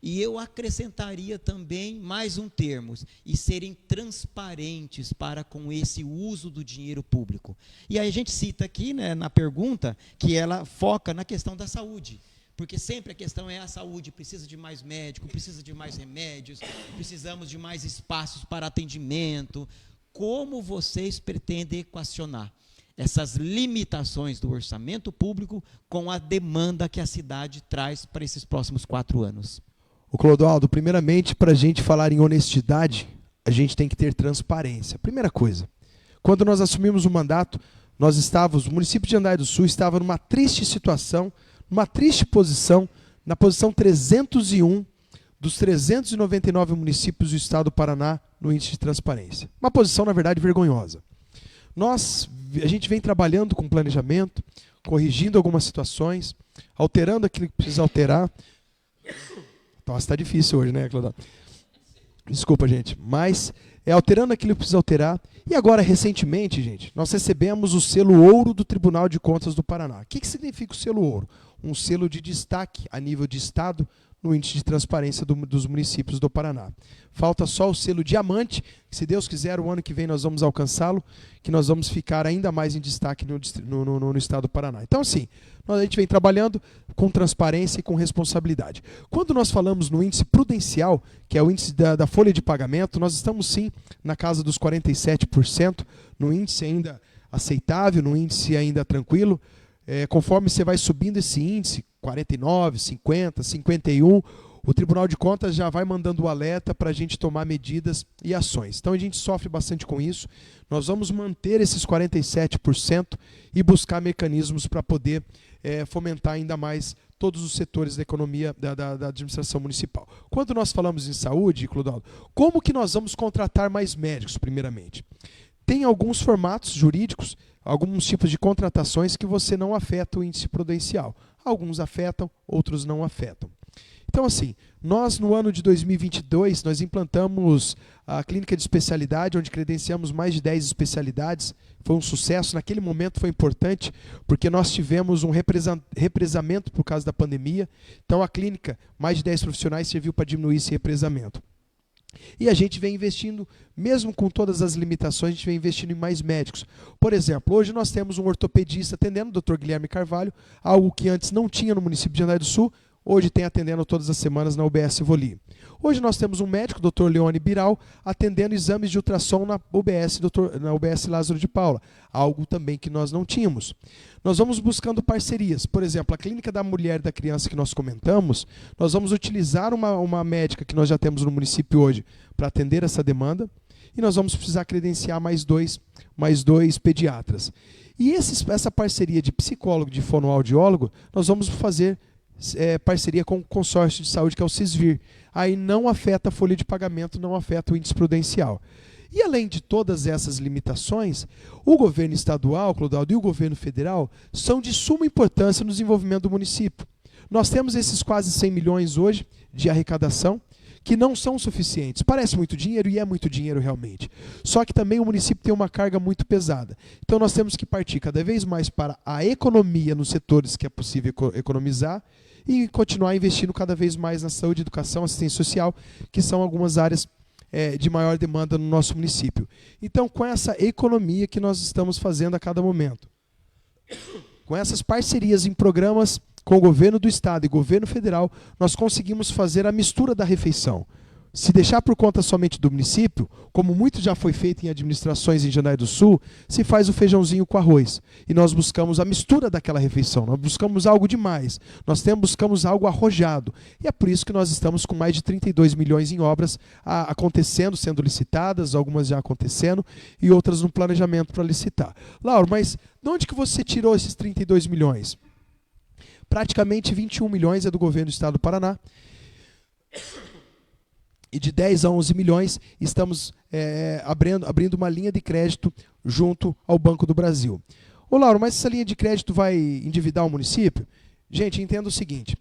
S1: e eu acrescentaria também mais um termo, e serem transparentes para com esse uso do dinheiro público. E aí a gente cita aqui, né, na pergunta, que ela foca na questão da saúde, porque sempre a questão é a saúde, precisa de mais médico, precisa de mais remédios, precisamos de mais espaços para atendimento. Como vocês pretendem equacionar essas limitações do orçamento público com a demanda que a cidade traz para esses próximos 4 anos?
S2: O Clodoaldo, primeiramente, para a gente falar em honestidade, a gente tem que ter transparência. Primeira coisa, quando nós assumimos o mandato, o município de Jandai do Sul estava numa triste situação, numa triste posição, na posição 301 dos 399 municípios do estado do Paraná no índice de transparência. Uma posição, na verdade, vergonhosa. A gente vem trabalhando com planejamento, corrigindo algumas situações, alterando aquilo que precisa alterar. Nossa, está difícil hoje, né, Cláudio? Desculpa, gente. Mas alterando aquilo que precisa alterar. E agora, recentemente, gente, nós recebemos o selo ouro do Tribunal de Contas do Paraná. O que significa o selo ouro? Um selo de destaque a nível de estado no índice de transparência dos municípios do Paraná. Falta só o selo diamante, que, se Deus quiser, o ano que vem nós vamos alcançá-lo, que nós vamos ficar ainda mais em destaque no estado do Paraná. Então, assim, a gente vem trabalhando com transparência e com responsabilidade. Quando nós falamos no índice prudencial, que é o índice da folha de pagamento, nós estamos sim na casa dos 47%, no índice ainda aceitável, no índice ainda tranquilo. Conforme você vai subindo esse índice, 49, 50, 51, o Tribunal de Contas já vai mandando o alerta para a gente tomar medidas e ações. Então a gente sofre bastante com isso. Nós vamos manter esses 47% e buscar mecanismos para poder fomentar ainda mais todos os setores da economia da administração municipal. Quando nós falamos em saúde, Clodoaldo, como que nós vamos contratar mais médicos, primeiramente? Tem alguns formatos jurídicos, alguns tipos de contratações que você não afeta o índice prudencial. Alguns afetam, outros não afetam. Então, assim, nós no ano de 2022, nós implantamos a clínica de especialidade, onde credenciamos mais de 10 especialidades. Foi um sucesso, naquele momento foi importante, porque nós tivemos um represamento por causa da pandemia. Então, a clínica, mais de 10 profissionais, serviu para diminuir esse represamento. E a gente vem investindo, mesmo com todas as limitações, a gente vem investindo em mais médicos. Por exemplo, hoje nós temos um ortopedista atendendo, o Dr. Guilherme Carvalho, algo que antes não tinha no município de Jandai do Sul, hoje tem atendendo todas as semanas na UBS Voli. Hoje nós temos um médico, Dr. Leone Biral, atendendo exames de ultrassom na UBS Lázaro de Paula, algo também que nós não tínhamos. Nós vamos buscando parcerias. Por exemplo, a Clínica da Mulher e da Criança que nós comentamos, nós vamos utilizar uma médica que nós já temos no município hoje para atender essa demanda, e nós vamos precisar credenciar mais dois pediatras. E essa parceria de psicólogo e de fonoaudiólogo, nós vamos fazer parceria com o consórcio de saúde, que é o Cisvir. Aí não afeta a folha de pagamento, não afeta o índice prudencial. E além de todas essas limitações, o governo estadual, Clodoaldo, e o governo federal são de suma importância no desenvolvimento do município. Nós temos esses quase 100 milhões hoje de arrecadação, que não são suficientes. Parece muito dinheiro e é muito dinheiro realmente. Só que também o município tem uma carga muito pesada. Então nós temos que partir cada vez mais para a economia nos setores que é possível economizar e continuar investindo cada vez mais na saúde, educação, assistência social, que são algumas áreas de maior demanda no nosso município. Então, com essa economia que nós estamos fazendo a cada momento, com essas parcerias em programas com o governo do estado e governo federal, nós conseguimos fazer a mistura da refeição. Se deixar por conta somente do município, como muito já foi feito em administrações em Jandai do Sul, se faz o feijãozinho com arroz. E nós buscamos a mistura daquela refeição, nós buscamos algo demais, buscamos algo arrojado. E é por isso que nós estamos com mais de 32 milhões em obras acontecendo, sendo licitadas, algumas já acontecendo e outras no planejamento para licitar. Lauro, mas de onde que você tirou esses 32 milhões? Praticamente 21 milhões é do governo do estado do Paraná. E de 10 a 11 milhões estamos abrindo uma linha de crédito junto ao Banco do Brasil. Ô Lauro, mas essa linha de crédito vai endividar o município? Gente, entenda o seguinte,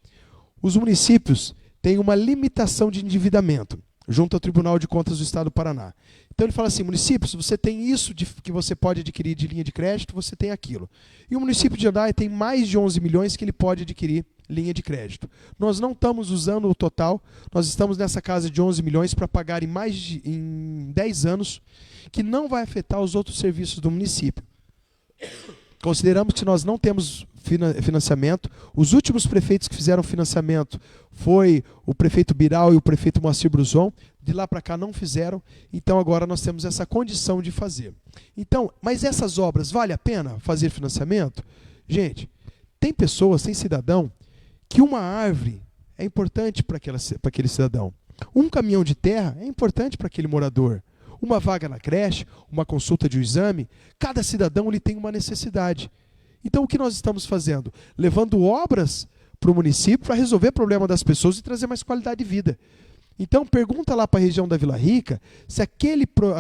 S2: os municípios têm uma limitação de endividamento junto ao Tribunal de Contas do Estado do Paraná. Então ele fala assim, município, se você tem isso que você pode adquirir de linha de crédito, você tem aquilo. E o município de Jandai tem mais de 11 milhões que ele pode adquirir linha de crédito. Nós não estamos usando o total, nós estamos nessa casa de 11 milhões para pagar em 10 anos, que não vai afetar os outros serviços do município. Consideramos que nós não temos financiamento. Os últimos prefeitos que fizeram financiamento foi o prefeito Biral e o prefeito Moacir Bruzon. De lá para cá não fizeram, então agora nós temos essa condição de fazer. Então, mas essas obras, vale a pena fazer financiamento? Gente, tem pessoas, tem cidadão, que uma árvore é importante para aquele cidadão. Um caminhão de terra é importante para aquele morador. Uma vaga na creche, uma consulta de um exame, cada cidadão ele tem uma necessidade. Então o que nós estamos fazendo? Levando obras para o município para resolver o problema das pessoas e trazer mais qualidade de vida. Então pergunta lá para a região da Vila Rica, se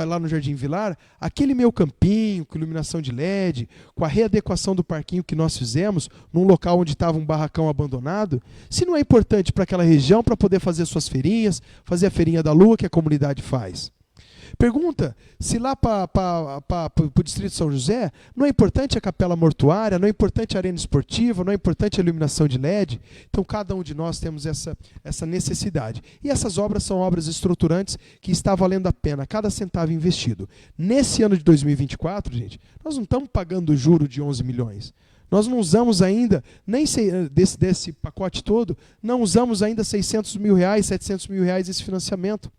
S2: lá no Jardim Vilar, aquele meu campinho, com iluminação de LED, com a readequação do parquinho que nós fizemos, num local onde estava um barracão abandonado, se não é importante para aquela região para poder fazer suas feirinhas, fazer a feirinha da lua que a comunidade faz. Pergunta se lá para o Distrito de São José não é importante a capela mortuária, não é importante a arena esportiva, não é importante a iluminação de LED. Então cada um de nós temos essa necessidade. E essas obras são obras estruturantes que está valendo a pena cada centavo investido. Nesse ano de 2024, gente, nós não estamos pagando juro de 11 milhões. Nós não usamos ainda, nem desse pacote todo, não usamos ainda 600 mil reais, 700 mil reais esse financiamento.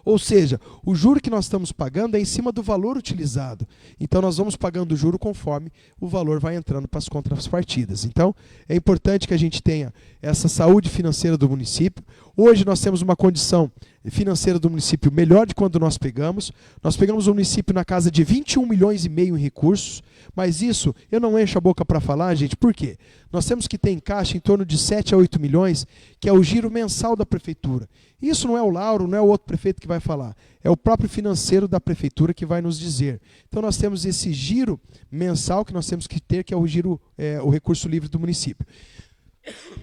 S2: Ou seja, o juro que nós estamos pagando é em cima do valor utilizado. Então nós vamos pagando o juro conforme o valor vai entrando para as contrapartidas. Então é importante que a gente tenha essa saúde financeira do município. Hoje nós temos uma condição financeira do município melhor de quando nós pegamos. Nós pegamos o município na casa de 21 milhões e meio em recursos, mas isso eu não encho a boca para falar, gente, por quê? Nós temos que ter em caixa em torno de 7 a 8 milhões, que é o giro mensal da prefeitura. Isso não é o Lauro, não é o outro prefeito que vai falar, é o próprio financeiro da prefeitura que vai nos dizer. Então nós temos esse giro mensal que nós temos que ter, que é o giro, o recurso livre do município.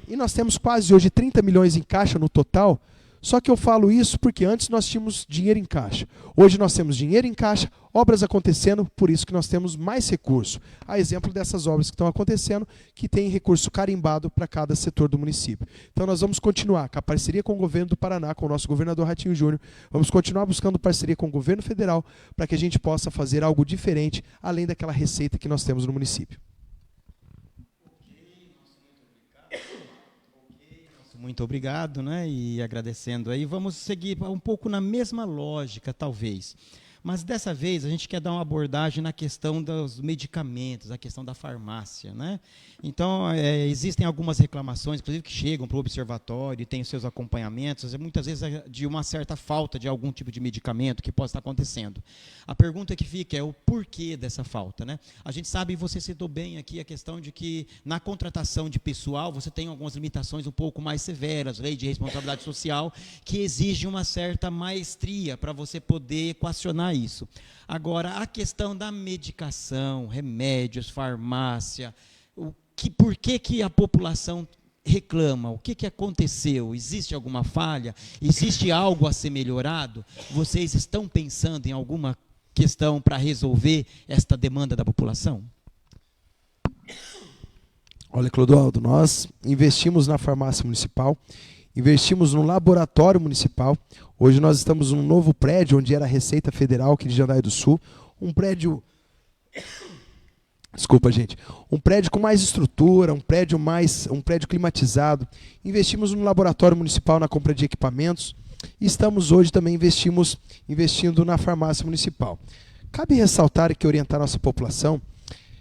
S2: E nós temos quase hoje 30 milhões em caixa no total. Só que eu falo isso porque antes nós tínhamos dinheiro em caixa. Hoje nós temos dinheiro em caixa, obras acontecendo, por isso que nós temos mais recurso. A exemplo dessas obras que estão acontecendo, que tem recurso carimbado para cada setor do município. Então nós vamos continuar com a parceria com o governo do Paraná, com o nosso governador Ratinho Júnior, vamos continuar buscando parceria com o governo federal para que a gente possa fazer algo diferente, além daquela receita que nós temos no município.
S1: Muito obrigado, né? E agradecendo aí. Vamos seguir um pouco na mesma lógica, talvez. Mas dessa vez a gente quer dar uma abordagem na questão dos medicamentos, a questão da farmácia, né? Então, existem algumas reclamações, inclusive que chegam para o observatório e têm os seus acompanhamentos, muitas vezes de uma certa falta de algum tipo de medicamento que possa estar acontecendo. A pergunta que fica é o porquê dessa falta, né? A gente sabe, e você citou bem aqui a questão de que na contratação de pessoal você tem algumas limitações um pouco mais severas, lei de responsabilidade social, que exige uma certa maestria para você poder equacionar isso. Agora, a questão da medicação, remédios, farmácia, por que a população reclama? O que aconteceu? Existe alguma falha? Existe algo a ser melhorado? Vocês estão pensando em alguma questão para resolver esta demanda da população?
S2: Olha, Clodoaldo, nós investimos na farmácia municipal, investimos no laboratório municipal. Hoje nós estamos num novo prédio, onde era a Receita Federal aqui de Jandaia do Sul. Um prédio... Desculpa, gente. Um prédio com mais estrutura, um prédio climatizado. Investimos no laboratório municipal na compra de equipamentos. E estamos hoje também investindo na farmácia municipal. Cabe ressaltar e orientar a nossa população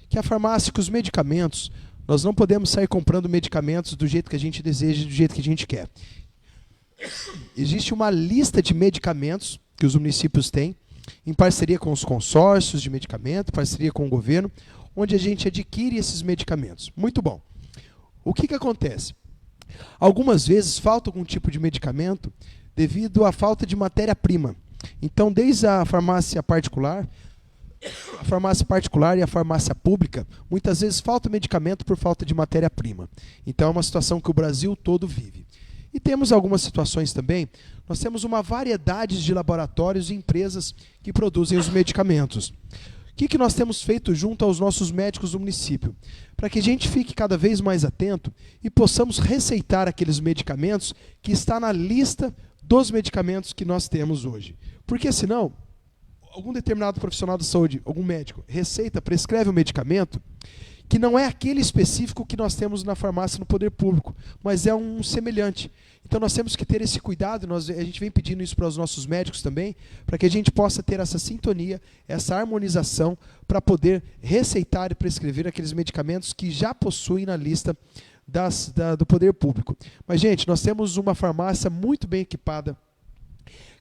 S2: que a farmácia, que os medicamentos, nós não podemos sair comprando medicamentos do jeito que a gente deseja, do jeito que a gente quer. Existe uma lista de medicamentos que os municípios têm, em parceria com os consórcios de medicamento, parceria com o governo, onde a gente adquire esses medicamentos. Muito bom. O que acontece? Algumas vezes falta algum tipo de medicamento devido à falta de matéria-prima. Então, desde a farmácia particular e a farmácia pública, muitas vezes falta medicamento por falta de matéria-prima. Então, é uma situação que o Brasil todo vive. E temos algumas situações também, nós temos uma variedade de laboratórios e empresas que produzem os medicamentos. O que nós temos feito junto aos nossos médicos do município? Para que a gente fique cada vez mais atento e possamos receitar aqueles medicamentos que está na lista dos medicamentos que nós temos hoje. Porque senão, algum determinado profissional da saúde, algum médico, prescreve um medicamento que não é aquele específico que nós temos na farmácia no poder público, mas é um semelhante. Então nós temos que ter esse cuidado, a gente vem pedindo isso para os nossos médicos também, para que a gente possa ter essa sintonia, essa harmonização, para poder receitar e prescrever aqueles medicamentos que já possuem na lista do poder público. Mas, gente, nós temos uma farmácia muito bem equipada.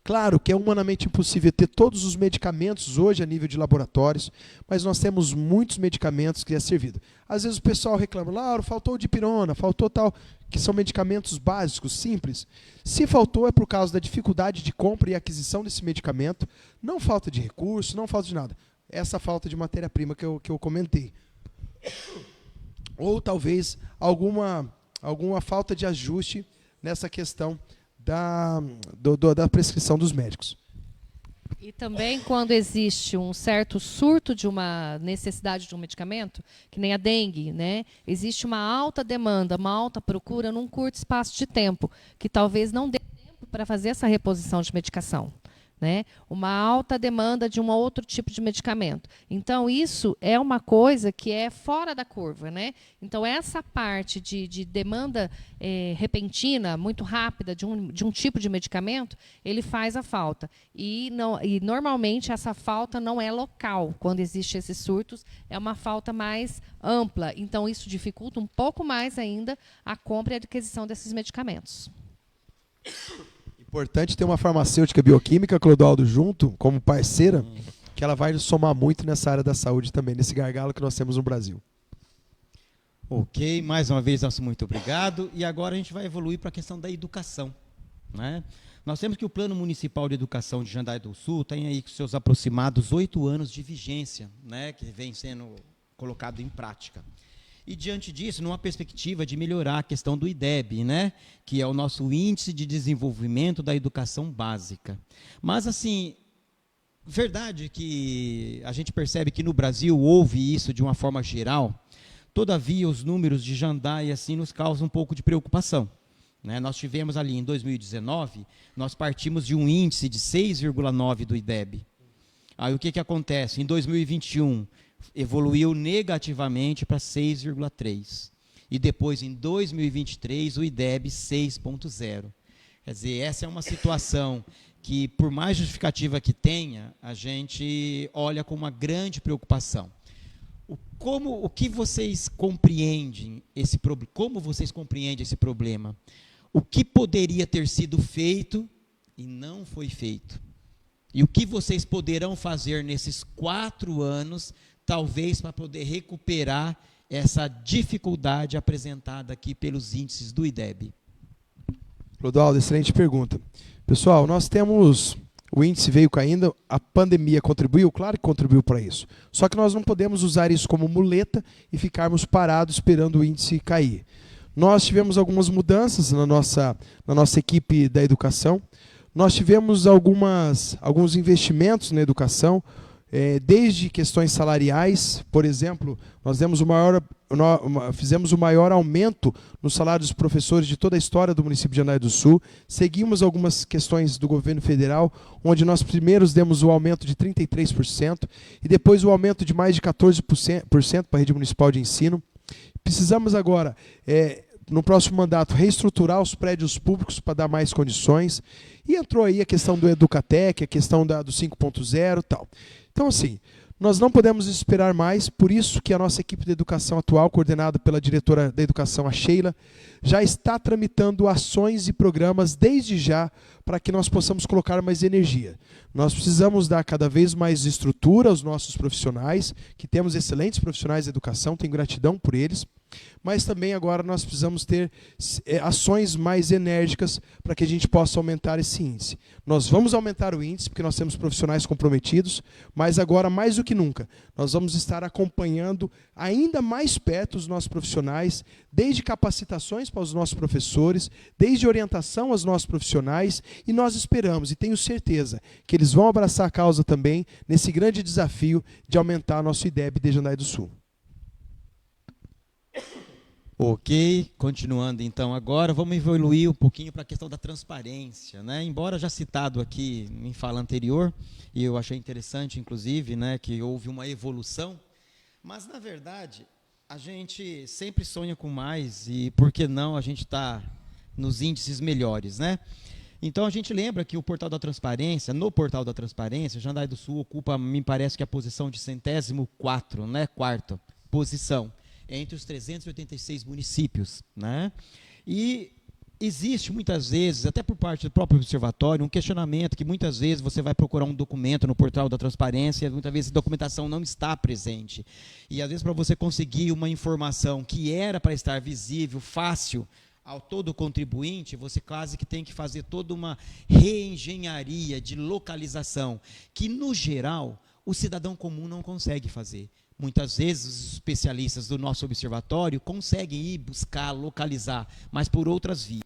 S2: Claro que é humanamente impossível ter todos os medicamentos hoje a nível de laboratórios, mas nós temos muitos medicamentos que é servido. Às vezes o pessoal reclama, Lauro, faltou dipirona, faltou tal, que são medicamentos básicos, simples. Se faltou é por causa da dificuldade de compra e aquisição desse medicamento, não falta de recurso, não falta de nada. Essa falta de matéria-prima que eu comentei. Ou talvez alguma falta de ajuste nessa questão da prescrição dos médicos.
S3: E também quando existe um certo surto de uma necessidade de um medicamento, que nem a dengue, né? Existe uma alta demanda, uma alta procura num curto espaço de tempo, que talvez não dê tempo para fazer essa reposição de medicação. Né? Uma alta demanda de um outro tipo de medicamento. Então, isso é uma coisa que é fora da curva. Né? Então, essa parte de demanda repentina, muito rápida, de um tipo de medicamento, ele faz a falta. E normalmente, essa falta não é local. Quando existem esses surtos, é uma falta mais ampla. Então, isso dificulta um pouco mais ainda a compra e a aquisição desses medicamentos.
S2: Importante ter uma farmacêutica bioquímica, Clodoaldo, junto, como parceira, que ela vai somar muito nessa área da saúde também, nesse gargalo que nós temos no Brasil.
S1: Ok, mais uma vez, nosso muito obrigado. E agora a gente vai evoluir para a questão da educação. Né? Nós temos que o Plano Municipal de Educação de Jandaia do Sul tem aí com seus aproximados 8 anos de vigência, né, que vem sendo colocado em prática. E, diante disso, numa perspectiva de melhorar a questão do IDEB, né? Que é o nosso Índice de Desenvolvimento da Educação Básica. Mas, assim, verdade que a gente percebe que no Brasil houve isso de uma forma geral, todavia os números de Jandaia assim, nos causam um pouco de preocupação. Né? Nós tivemos ali, em 2019, nós partimos de um índice de 6,9 do IDEB. Aí o que acontece? Em 2021, evoluiu negativamente para 6,3. E depois, em 2023, o IDEB 6,0. Quer dizer, essa é uma situação que, por mais justificativa que tenha, a gente olha com uma grande preocupação. O que vocês compreendem como vocês compreendem esse problema? O que poderia ter sido feito e não foi feito? E o que vocês poderão fazer nesses 4 anos, talvez para poder recuperar essa dificuldade apresentada aqui pelos índices do IDEB?
S2: Clodoaldo, excelente pergunta. Pessoal, nós temos, o índice veio caindo, a pandemia contribuiu? Claro que contribuiu para isso. Só que nós não podemos usar isso como muleta e ficarmos parados esperando o índice cair. Nós tivemos algumas mudanças na nossa equipe da educação. Nós tivemos alguns investimentos na educação, desde questões salariais, por exemplo, nós fizemos o maior aumento no salário dos professores de toda a história do município de Jandai do Sul. Seguimos algumas questões do governo federal, onde nós primeiros demos o aumento de 33% e depois o aumento de mais de 14% para a rede municipal de ensino. Precisamos agora, no próximo mandato, reestruturar os prédios públicos para dar mais condições. E entrou aí a questão do Educatec, a questão do 5.0 e tal. Então, assim, nós não podemos esperar mais, por isso que a nossa equipe de educação atual, coordenada pela diretora da educação, a Sheila, já está tramitando ações e programas desde já para que nós possamos colocar mais energia. Nós precisamos dar cada vez mais estrutura aos nossos profissionais, que temos excelentes profissionais de educação, tenho gratidão por eles, mas também agora nós precisamos ter ações mais enérgicas para que a gente possa aumentar esse índice. Nós vamos aumentar o índice porque nós temos profissionais comprometidos, mas agora mais do que nunca, nós vamos estar acompanhando ainda mais perto os nossos profissionais, desde capacitações para os nossos professores, desde orientação aos nossos profissionais, e nós esperamos, e tenho certeza, que eles vão abraçar a causa também nesse grande desafio de aumentar nosso IDEB de Jandai do Sul.
S1: Ok, continuando então agora, vamos evoluir um pouquinho para a questão da transparência, né? Embora já citado aqui em fala anterior, e eu achei interessante, inclusive, né, que houve uma evolução, mas, na verdade, a gente sempre sonha com mais, e por que não a gente está nos índices melhores, né? Então, a gente lembra que no Portal da Transparência, Jandai do Sul ocupa, me parece que a posição de 104ª, né, 4ª posição, entre os 386 municípios, né? E existe muitas vezes, até por parte do próprio observatório, um questionamento que muitas vezes você vai procurar um documento no Portal da Transparência, muitas vezes a documentação não está presente. E às vezes para você conseguir uma informação que era para estar visível, fácil, ao todo contribuinte, você quase que tem que fazer toda uma reengenharia de localização, que no geral o cidadão comum não consegue fazer. Muitas vezes os especialistas do nosso observatório conseguem ir buscar, localizar, mas por outras vias.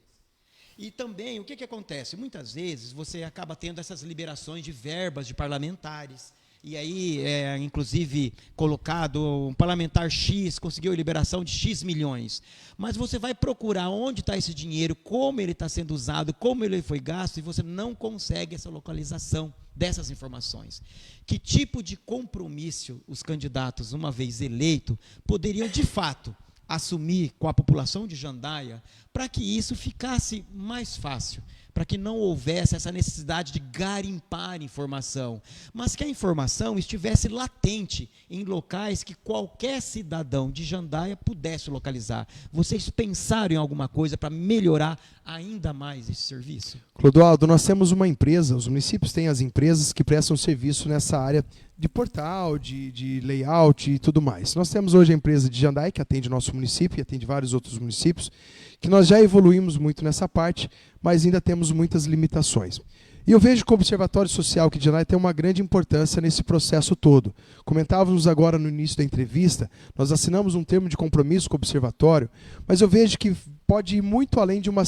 S1: E também, o que acontece? Muitas vezes você acaba tendo essas liberações de verbas de parlamentares, e aí, inclusive, colocado, um parlamentar X conseguiu a liberação de X milhões. Mas você vai procurar onde está esse dinheiro, como ele está sendo usado, como ele foi gasto, e você não consegue essa localização dessas informações. Que tipo de compromisso os candidatos, uma vez eleito, poderiam, de fato, assumir com a população de Jandaia para que isso ficasse mais fácil, para que não houvesse essa necessidade de garimpar informação, mas que a informação estivesse latente em locais que qualquer cidadão de Jandaia pudesse localizar. Vocês pensaram em alguma coisa para melhorar ainda mais esse serviço?
S2: Clodoaldo, nós temos uma empresa, os municípios têm as empresas que prestam serviço nessa área de portal, de layout e tudo mais. Nós temos hoje a empresa de Jandai, que atende o nosso município e atende vários outros municípios, que nós já evoluímos muito nessa parte, mas ainda temos muitas limitações. E eu vejo que o Observatório Social aqui de Jandai tem uma grande importância nesse processo todo. Comentávamos agora no início da entrevista, nós assinamos um termo de compromisso com o Observatório, mas eu vejo que pode ir muito além de uma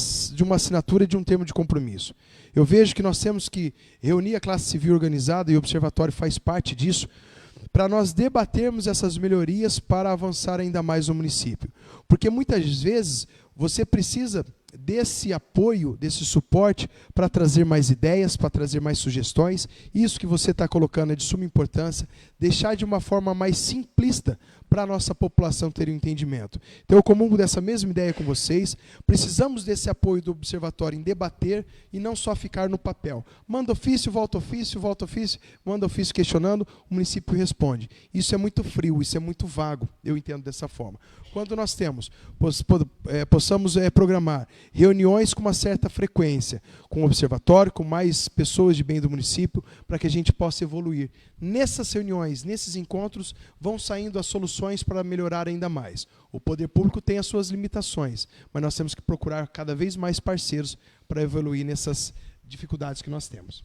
S2: assinatura de um termo de compromisso. Eu vejo que nós temos que reunir a classe civil organizada, e o Observatório faz parte disso, para nós debatermos essas melhorias para avançar ainda mais no município. Porque muitas vezes você precisa desse apoio, desse suporte para trazer mais ideias, para trazer mais sugestões. Isso que você está colocando é de suma importância, deixar de uma forma mais simplista para a nossa população ter um entendimento. Então eu comungo dessa mesma ideia com vocês, precisamos desse apoio do observatório em debater e não só ficar no papel. Manda ofício, volta ofício, manda ofício questionando, o município responde. Isso é muito frio, isso é muito vago, eu entendo dessa forma. Quando nós possamos programar reuniões com uma certa frequência, com o observatório, com mais pessoas de bem do município, para que a gente possa evoluir. Nessas reuniões, nesses encontros, vão saindo as soluções para melhorar ainda mais. O poder público tem as suas limitações, mas nós temos que procurar cada vez mais parceiros para evoluir nessas dificuldades que nós temos.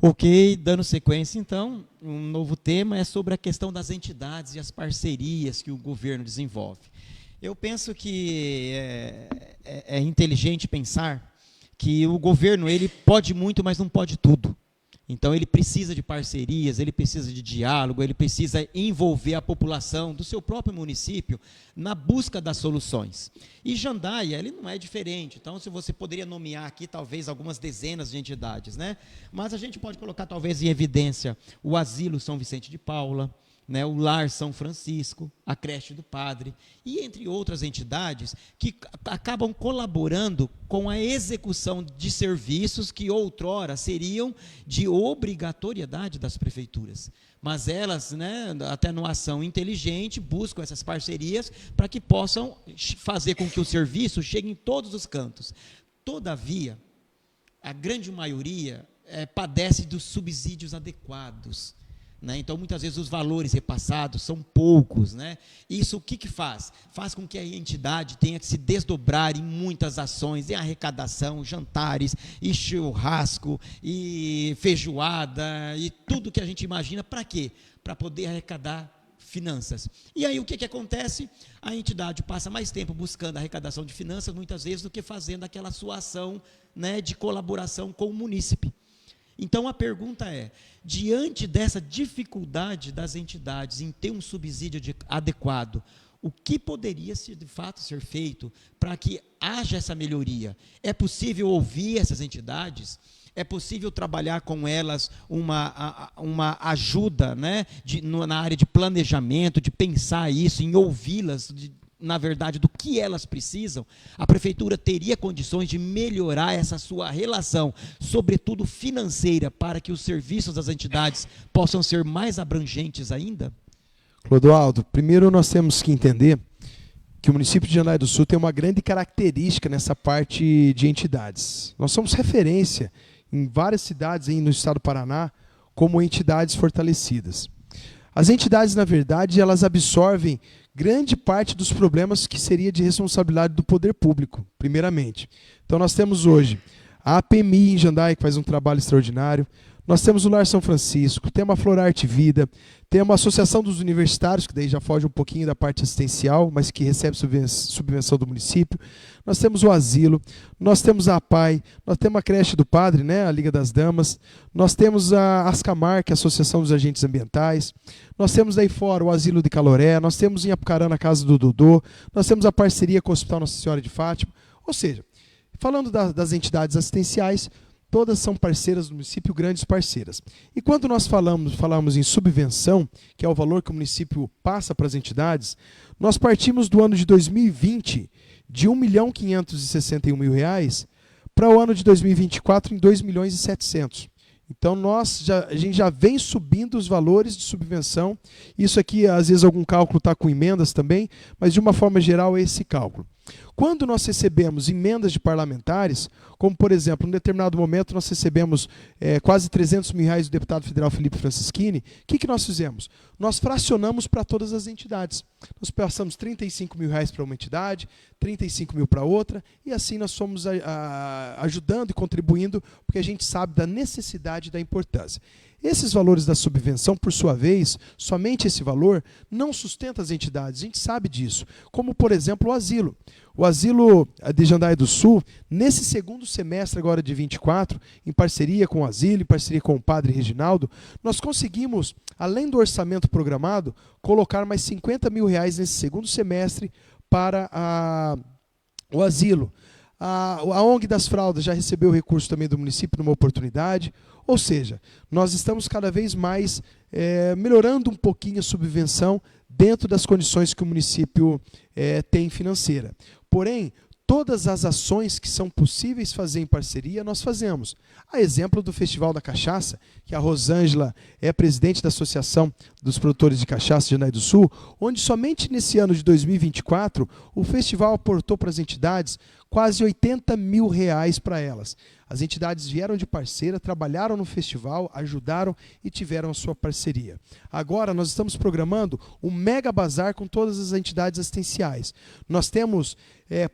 S1: Ok, dando sequência, então, um novo tema é sobre a questão das entidades e as parcerias que o governo desenvolve. Eu penso que é inteligente pensar que o governo ele pode muito, mas não pode tudo. Então, ele precisa de parcerias, ele precisa de diálogo, ele precisa envolver a população do seu próprio município na busca das soluções. E Jandaia, ele não é diferente. Então, se você poderia nomear aqui, talvez, algumas dezenas de entidades, né? Mas a gente pode colocar, talvez, em evidência o Asilo São Vicente de Paula, né, o Lar São Francisco, a Creche do Padre, e entre outras entidades que acabam colaborando com a execução de serviços que outrora seriam de obrigatoriedade das prefeituras. Mas elas, né, até numa ação inteligente, buscam essas parcerias para que possam fazer com que o serviço chegue em todos os cantos. Todavia, a grande maioria padece dos subsídios adequados. Né? Então, muitas vezes, os valores repassados são poucos. Né? Isso o que faz? Faz com que a entidade tenha que se desdobrar em muitas ações, em arrecadação, jantares, e churrasco, e feijoada, e tudo que a gente imagina. Para quê? Para poder arrecadar finanças. E aí, o que acontece? A entidade passa mais tempo buscando a arrecadação de finanças, muitas vezes, do que fazendo aquela sua ação, né, de colaboração com o munícipe. Então, a pergunta é, diante dessa dificuldade das entidades em ter um subsídio adequado, o que poderia, de fato, ser feito para que haja essa melhoria? É possível ouvir essas entidades? É possível trabalhar com elas uma ajuda, né, na área de planejamento, de pensar isso, em ouvi-las, na verdade, do que elas precisam? A prefeitura teria condições de melhorar essa sua relação, sobretudo financeira, para que os serviços das entidades possam ser mais abrangentes ainda?
S2: Clodoaldo, primeiro nós temos que entender que o município de Jandaia do Sul tem uma grande característica nessa parte de entidades. Nós somos referência em várias cidades aí no estado do Paraná como entidades fortalecidas. As entidades, na verdade, elas absorvem grande parte dos problemas que seria de responsabilidade do poder público, primeiramente. Então nós temos hoje a APMI em Jandaia, que faz um trabalho extraordinário. Nós temos o Lar São Francisco, temos a Florarte Vida, temos a Associação dos Universitários, que daí já foge um pouquinho da parte assistencial, mas que recebe subvenção do município. Nós temos o Asilo, nós temos a APAI, nós temos a Creche do Padre, né, a Liga das Damas, nós temos a Ascamar, que é a Associação dos Agentes Ambientais, nós temos aí fora o Asilo de Caloré, nós temos em Apucarana a Casa do Dodô, nós temos a parceria com o Hospital Nossa Senhora de Fátima. Ou seja, falando das entidades assistenciais, todas são parceiras do município, grandes parceiras. E quando nós falamos em subvenção, que é o valor que o município passa para as entidades, nós partimos do ano de 2020 de R$ 1.561.000 para o ano de 2024 em R$ 2.700.000. Então a gente já vem subindo os valores de subvenção. Isso aqui, às vezes, algum cálculo está com emendas também, mas de uma forma geral é esse cálculo. Quando nós recebemos emendas de parlamentares, como por exemplo, em um determinado momento nós recebemos quase R$ 300.000 do deputado federal Felipe Francischini, o que nós fizemos? Nós fracionamos para todas as entidades. Nós passamos R$ 35.000 para uma entidade, R$ 35.000 para outra, e assim nós fomos ajudando e contribuindo, porque a gente sabe da necessidade e da importância. Esses valores da subvenção, por sua vez, somente esse valor não sustenta as entidades, a gente sabe disso, como por exemplo o asilo. O asilo de Jandaia do Sul, nesse segundo semestre agora de 24, em parceria com o asilo, em parceria com o padre Reginaldo, nós conseguimos, além do orçamento programado, colocar mais R$50 mil nesse segundo semestre para o asilo. A ONG das Fraldas já recebeu recurso também do município numa oportunidade. Ou seja, nós estamos cada vez mais melhorando um pouquinho a subvenção dentro das condições que o município tem financeira. Porém, todas as ações que são possíveis fazer em parceria, nós fazemos. A exemplo do Festival da Cachaça, que a Rosângela é presidente da Associação dos Produtores de Cachaça de Jandaia do Sul, onde somente nesse ano de 2024, o festival aportou para as entidades quase R$80 mil para elas. As entidades vieram de parceira, trabalharam no festival, ajudaram e tiveram a sua parceria. Agora nós estamos programando um mega bazar com todas as entidades assistenciais. Nós temos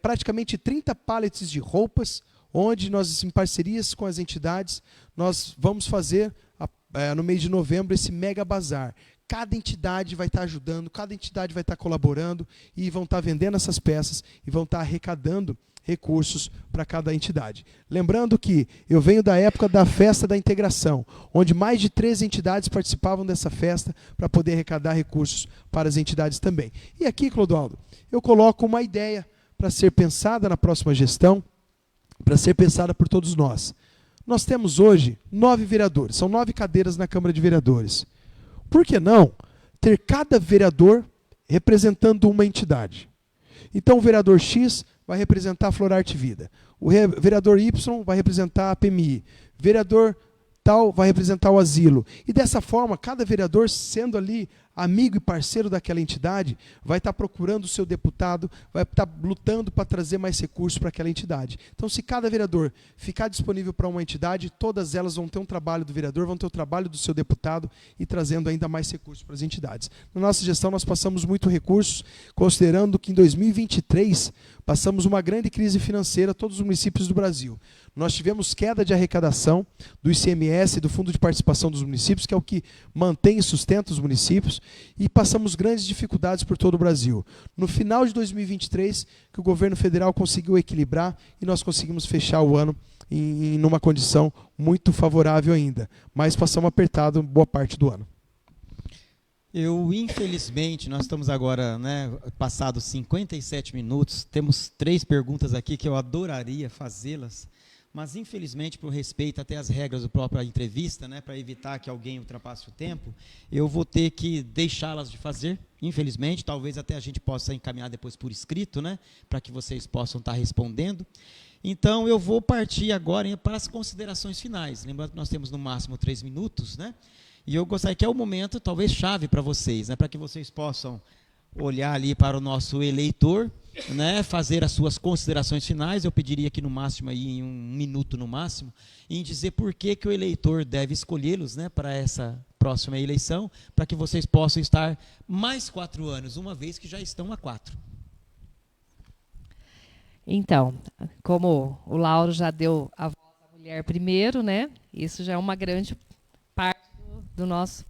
S2: praticamente 30 pallets de roupas, onde nós, em parcerias com as entidades, nós vamos fazer no mês de novembro esse mega bazar. Cada entidade vai estar ajudando, cada entidade vai estar colaborando e vão estar vendendo essas peças e vão estar arrecadando recursos para cada entidade. Lembrando que eu venho da época da Festa da Integração, onde mais de 13 entidades participavam dessa festa para poder arrecadar recursos para as entidades também. E aqui, Clodoaldo, eu coloco uma ideia para ser pensada na próxima gestão, para ser pensada por todos nós. Nós temos hoje 9 vereadores, são 9 cadeiras na Câmara de Vereadores. Por que não ter cada vereador representando uma entidade? Então o vereador X vai representar a Florarte Vida, o vereador Y vai representar a PMI, vereador tal vai representar o asilo. E dessa forma, cada vereador, sendo ali amigo e parceiro daquela entidade, vai estar procurando o seu deputado, vai estar lutando para trazer mais recursos para aquela entidade. Então, se cada vereador ficar disponível para uma entidade, todas elas vão ter um trabalho do vereador, vão ter o trabalho do seu deputado e trazendo ainda mais recursos para as entidades. Na nossa gestão, nós passamos muito recursos, considerando que em 2023 passamos uma grande crise financeira a todos os municípios do Brasil. Nós tivemos queda de arrecadação do ICMS, do Fundo de Participação dos Municípios, que é o que mantém e sustenta os municípios, e passamos grandes dificuldades por todo o Brasil. No final de 2023, que o governo federal conseguiu equilibrar e nós conseguimos fechar o ano numa condição muito favorável ainda, mas passamos apertado boa parte do ano.
S1: Infelizmente, nós estamos agora, passados 57 minutos, temos 3 perguntas aqui que eu adoraria fazê-las, mas infelizmente, por respeito até às regras da própria entrevista, para evitar que alguém ultrapasse o tempo, eu vou ter que deixá-las de fazer, infelizmente, talvez até a gente possa encaminhar depois por escrito, para que vocês possam estar respondendo. Então, eu vou partir agora para as considerações finais, lembrando que nós temos no máximo 3 minutos, e eu gostaria que é o momento, talvez, chave para vocês, para que vocês possam olhar ali para o nosso eleitor, fazer as suas considerações finais. Eu pediria que no máximo, aí, em 1 minuto no máximo, em dizer por que o eleitor deve escolhê-los para essa próxima eleição, para que vocês possam estar mais 4 anos, uma vez que já estão há 4.
S3: Então, como o Lauro já deu a voz à mulher primeiro, isso já é uma grande parte do nosso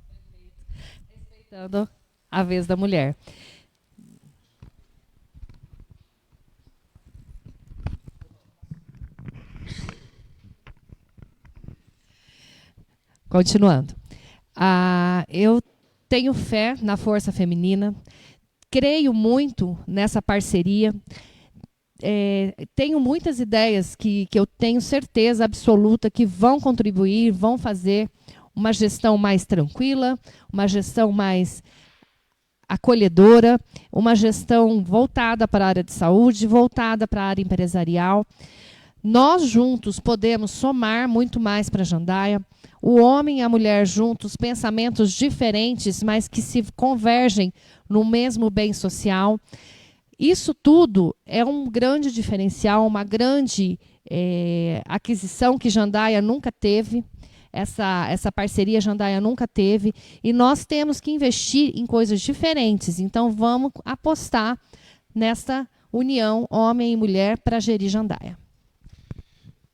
S3: respeitando a vez da mulher. Continuando. Eu tenho fé na força feminina, creio muito nessa parceria, tenho muitas ideias que eu tenho certeza absoluta que vão contribuir, vão fazer uma gestão mais tranquila, uma gestão mais acolhedora, uma gestão voltada para a área de saúde, voltada para a área empresarial. Nós juntos podemos somar muito mais para Jandaia. O homem e a mulher juntos, pensamentos diferentes, mas que se convergem no mesmo bem social. Isso tudo é um grande diferencial, uma grande aquisição que Jandaia nunca teve. Essa parceria Jandaia nunca teve, e nós temos que investir em coisas diferentes. Então, vamos apostar nessa união homem e mulher para gerir Jandaia.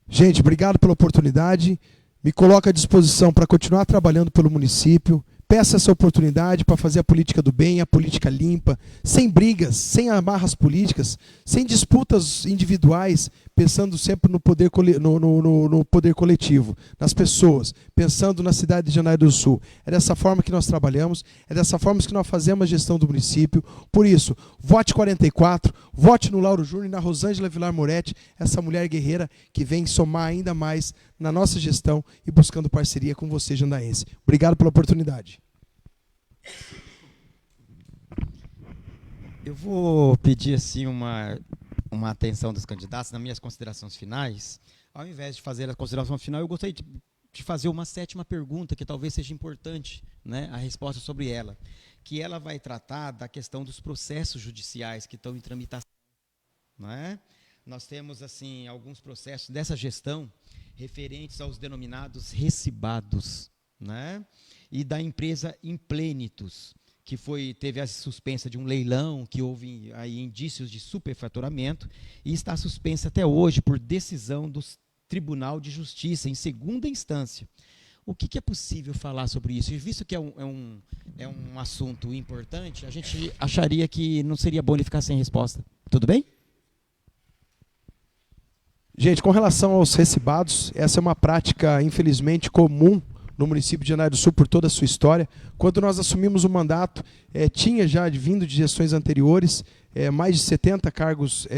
S2: Gente, obrigado pela oportunidade. me coloco à disposição para continuar trabalhando pelo município. Peço essa oportunidade para fazer a política do bem, a política limpa, sem brigas, sem amarras políticas, sem disputas individuais, pensando sempre no poder, no poder coletivo, nas pessoas, pensando na cidade de Janaíba do Sul. É dessa forma que nós trabalhamos, é dessa forma que nós fazemos a gestão do município. Por isso, vote 44, vote no Lauro Júnior e na Rosângela Vilar Moretti, essa mulher guerreira que vem somar ainda mais na nossa gestão e buscando parceria com você, jandaense. Obrigado pela oportunidade.
S1: Eu vou pedir assim uma atenção dos candidatos nas minhas considerações finais. Ao invés de fazer a consideração final, eu gostaria de fazer uma 7ª pergunta, que talvez seja importante, né, a resposta sobre ela, que ela vai tratar da questão dos processos judiciais que estão em tramitação. Não é? Nós temos assim alguns processos dessa gestão referentes aos denominados recibados, né? E da empresa Implênitos, que teve a suspensa de um leilão, que houve aí indícios de superfaturamento, e está suspensa até hoje por decisão do Tribunal de Justiça, em segunda instância. O que é possível falar sobre isso? E visto que é um assunto importante, a gente acharia que não seria bom ele ficar sem resposta. Tudo bem?
S2: Gente, com relação aos recibados, essa é uma prática, infelizmente, comum no município de Janaíba do Sul por toda a sua história. Quando nós assumimos o mandato, tinha já vindo de gestões anteriores, mais de 70 cargos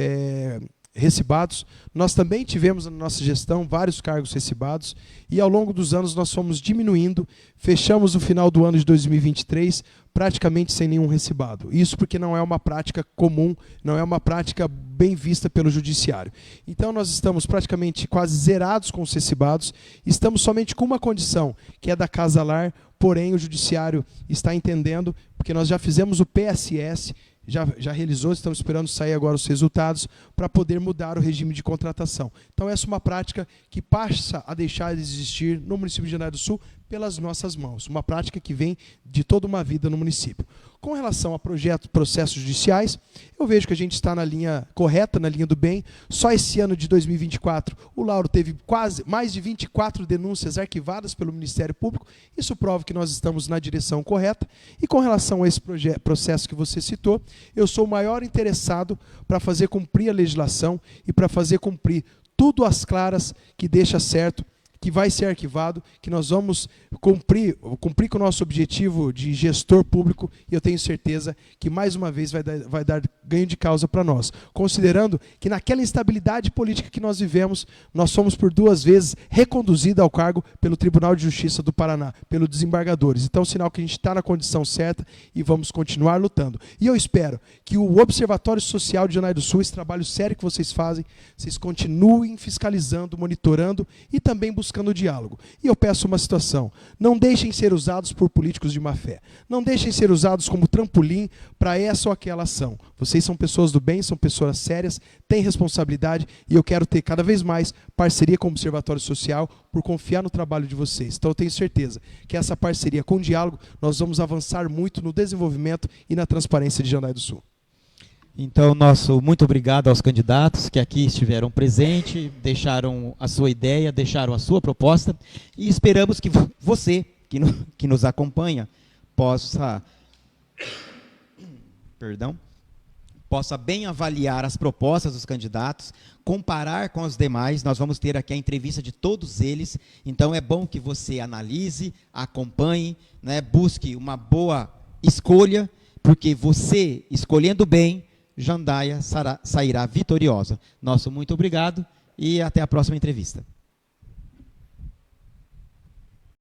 S2: recibados. Nós também tivemos na nossa gestão vários cargos recibados e ao longo dos anos nós fomos diminuindo. Fechamos o final do ano de 2023 praticamente sem nenhum recibado. Isso porque não é uma prática comum, não é uma prática bem vista pelo judiciário. Então nós estamos praticamente quase zerados com os recibados, estamos somente com uma condição, que é da Casa Lar, porém o judiciário está entendendo, porque nós já fizemos o PSS, já realizou, estamos esperando sair agora os resultados para poder mudar o regime de contratação. Então essa é uma prática que passa a deixar de existir no município de Janaíba do Sul pelas nossas mãos, uma prática que vem de toda uma vida no município. Com relação a processos judiciais, eu vejo que a gente está na linha correta, na linha do bem. Só esse ano de 2024, o Lauro teve mais de 24 denúncias arquivadas pelo Ministério Público. Isso prova que nós estamos na direção correta. E com relação a esse processo que você citou, eu sou o maior interessado para fazer cumprir a legislação e para fazer cumprir tudo às claras que deixa certo, que vai ser arquivado, que nós vamos cumprir com o nosso objetivo de gestor público, e eu tenho certeza que mais uma vez vai dar ganho de causa para nós, considerando que naquela instabilidade política que nós vivemos, nós fomos por 2 vezes reconduzidos ao cargo pelo Tribunal de Justiça do Paraná, pelos desembargadores. Então, sinal que a gente está na condição certa e vamos continuar lutando. E eu espero que o Observatório Social de Janaíba do Sul, esse trabalho sério que vocês fazem, vocês continuem fiscalizando, monitorando e também buscando diálogo. E eu peço uma situação: não deixem ser usados por políticos de má fé. Não deixem ser usados como trampolim para essa ou aquela ação. Vocês são pessoas do bem, são pessoas sérias, têm responsabilidade, e eu quero ter cada vez mais parceria com o Observatório Social por confiar no trabalho de vocês. Então eu tenho certeza que essa parceria com diálogo, nós vamos avançar muito no desenvolvimento e na transparência de Janaíba do Sul.
S1: Então, nosso muito obrigado aos candidatos que aqui estiveram presentes, deixaram a sua ideia, deixaram a sua proposta, e esperamos que você, que nos acompanha, possa bem avaliar as propostas dos candidatos, comparar com os demais. Nós vamos ter aqui a entrevista de todos eles, então é bom que você analise, acompanhe, né, busque uma boa escolha, porque você, escolhendo bem, Jandaia sairá vitoriosa. Nosso muito obrigado e até a próxima entrevista.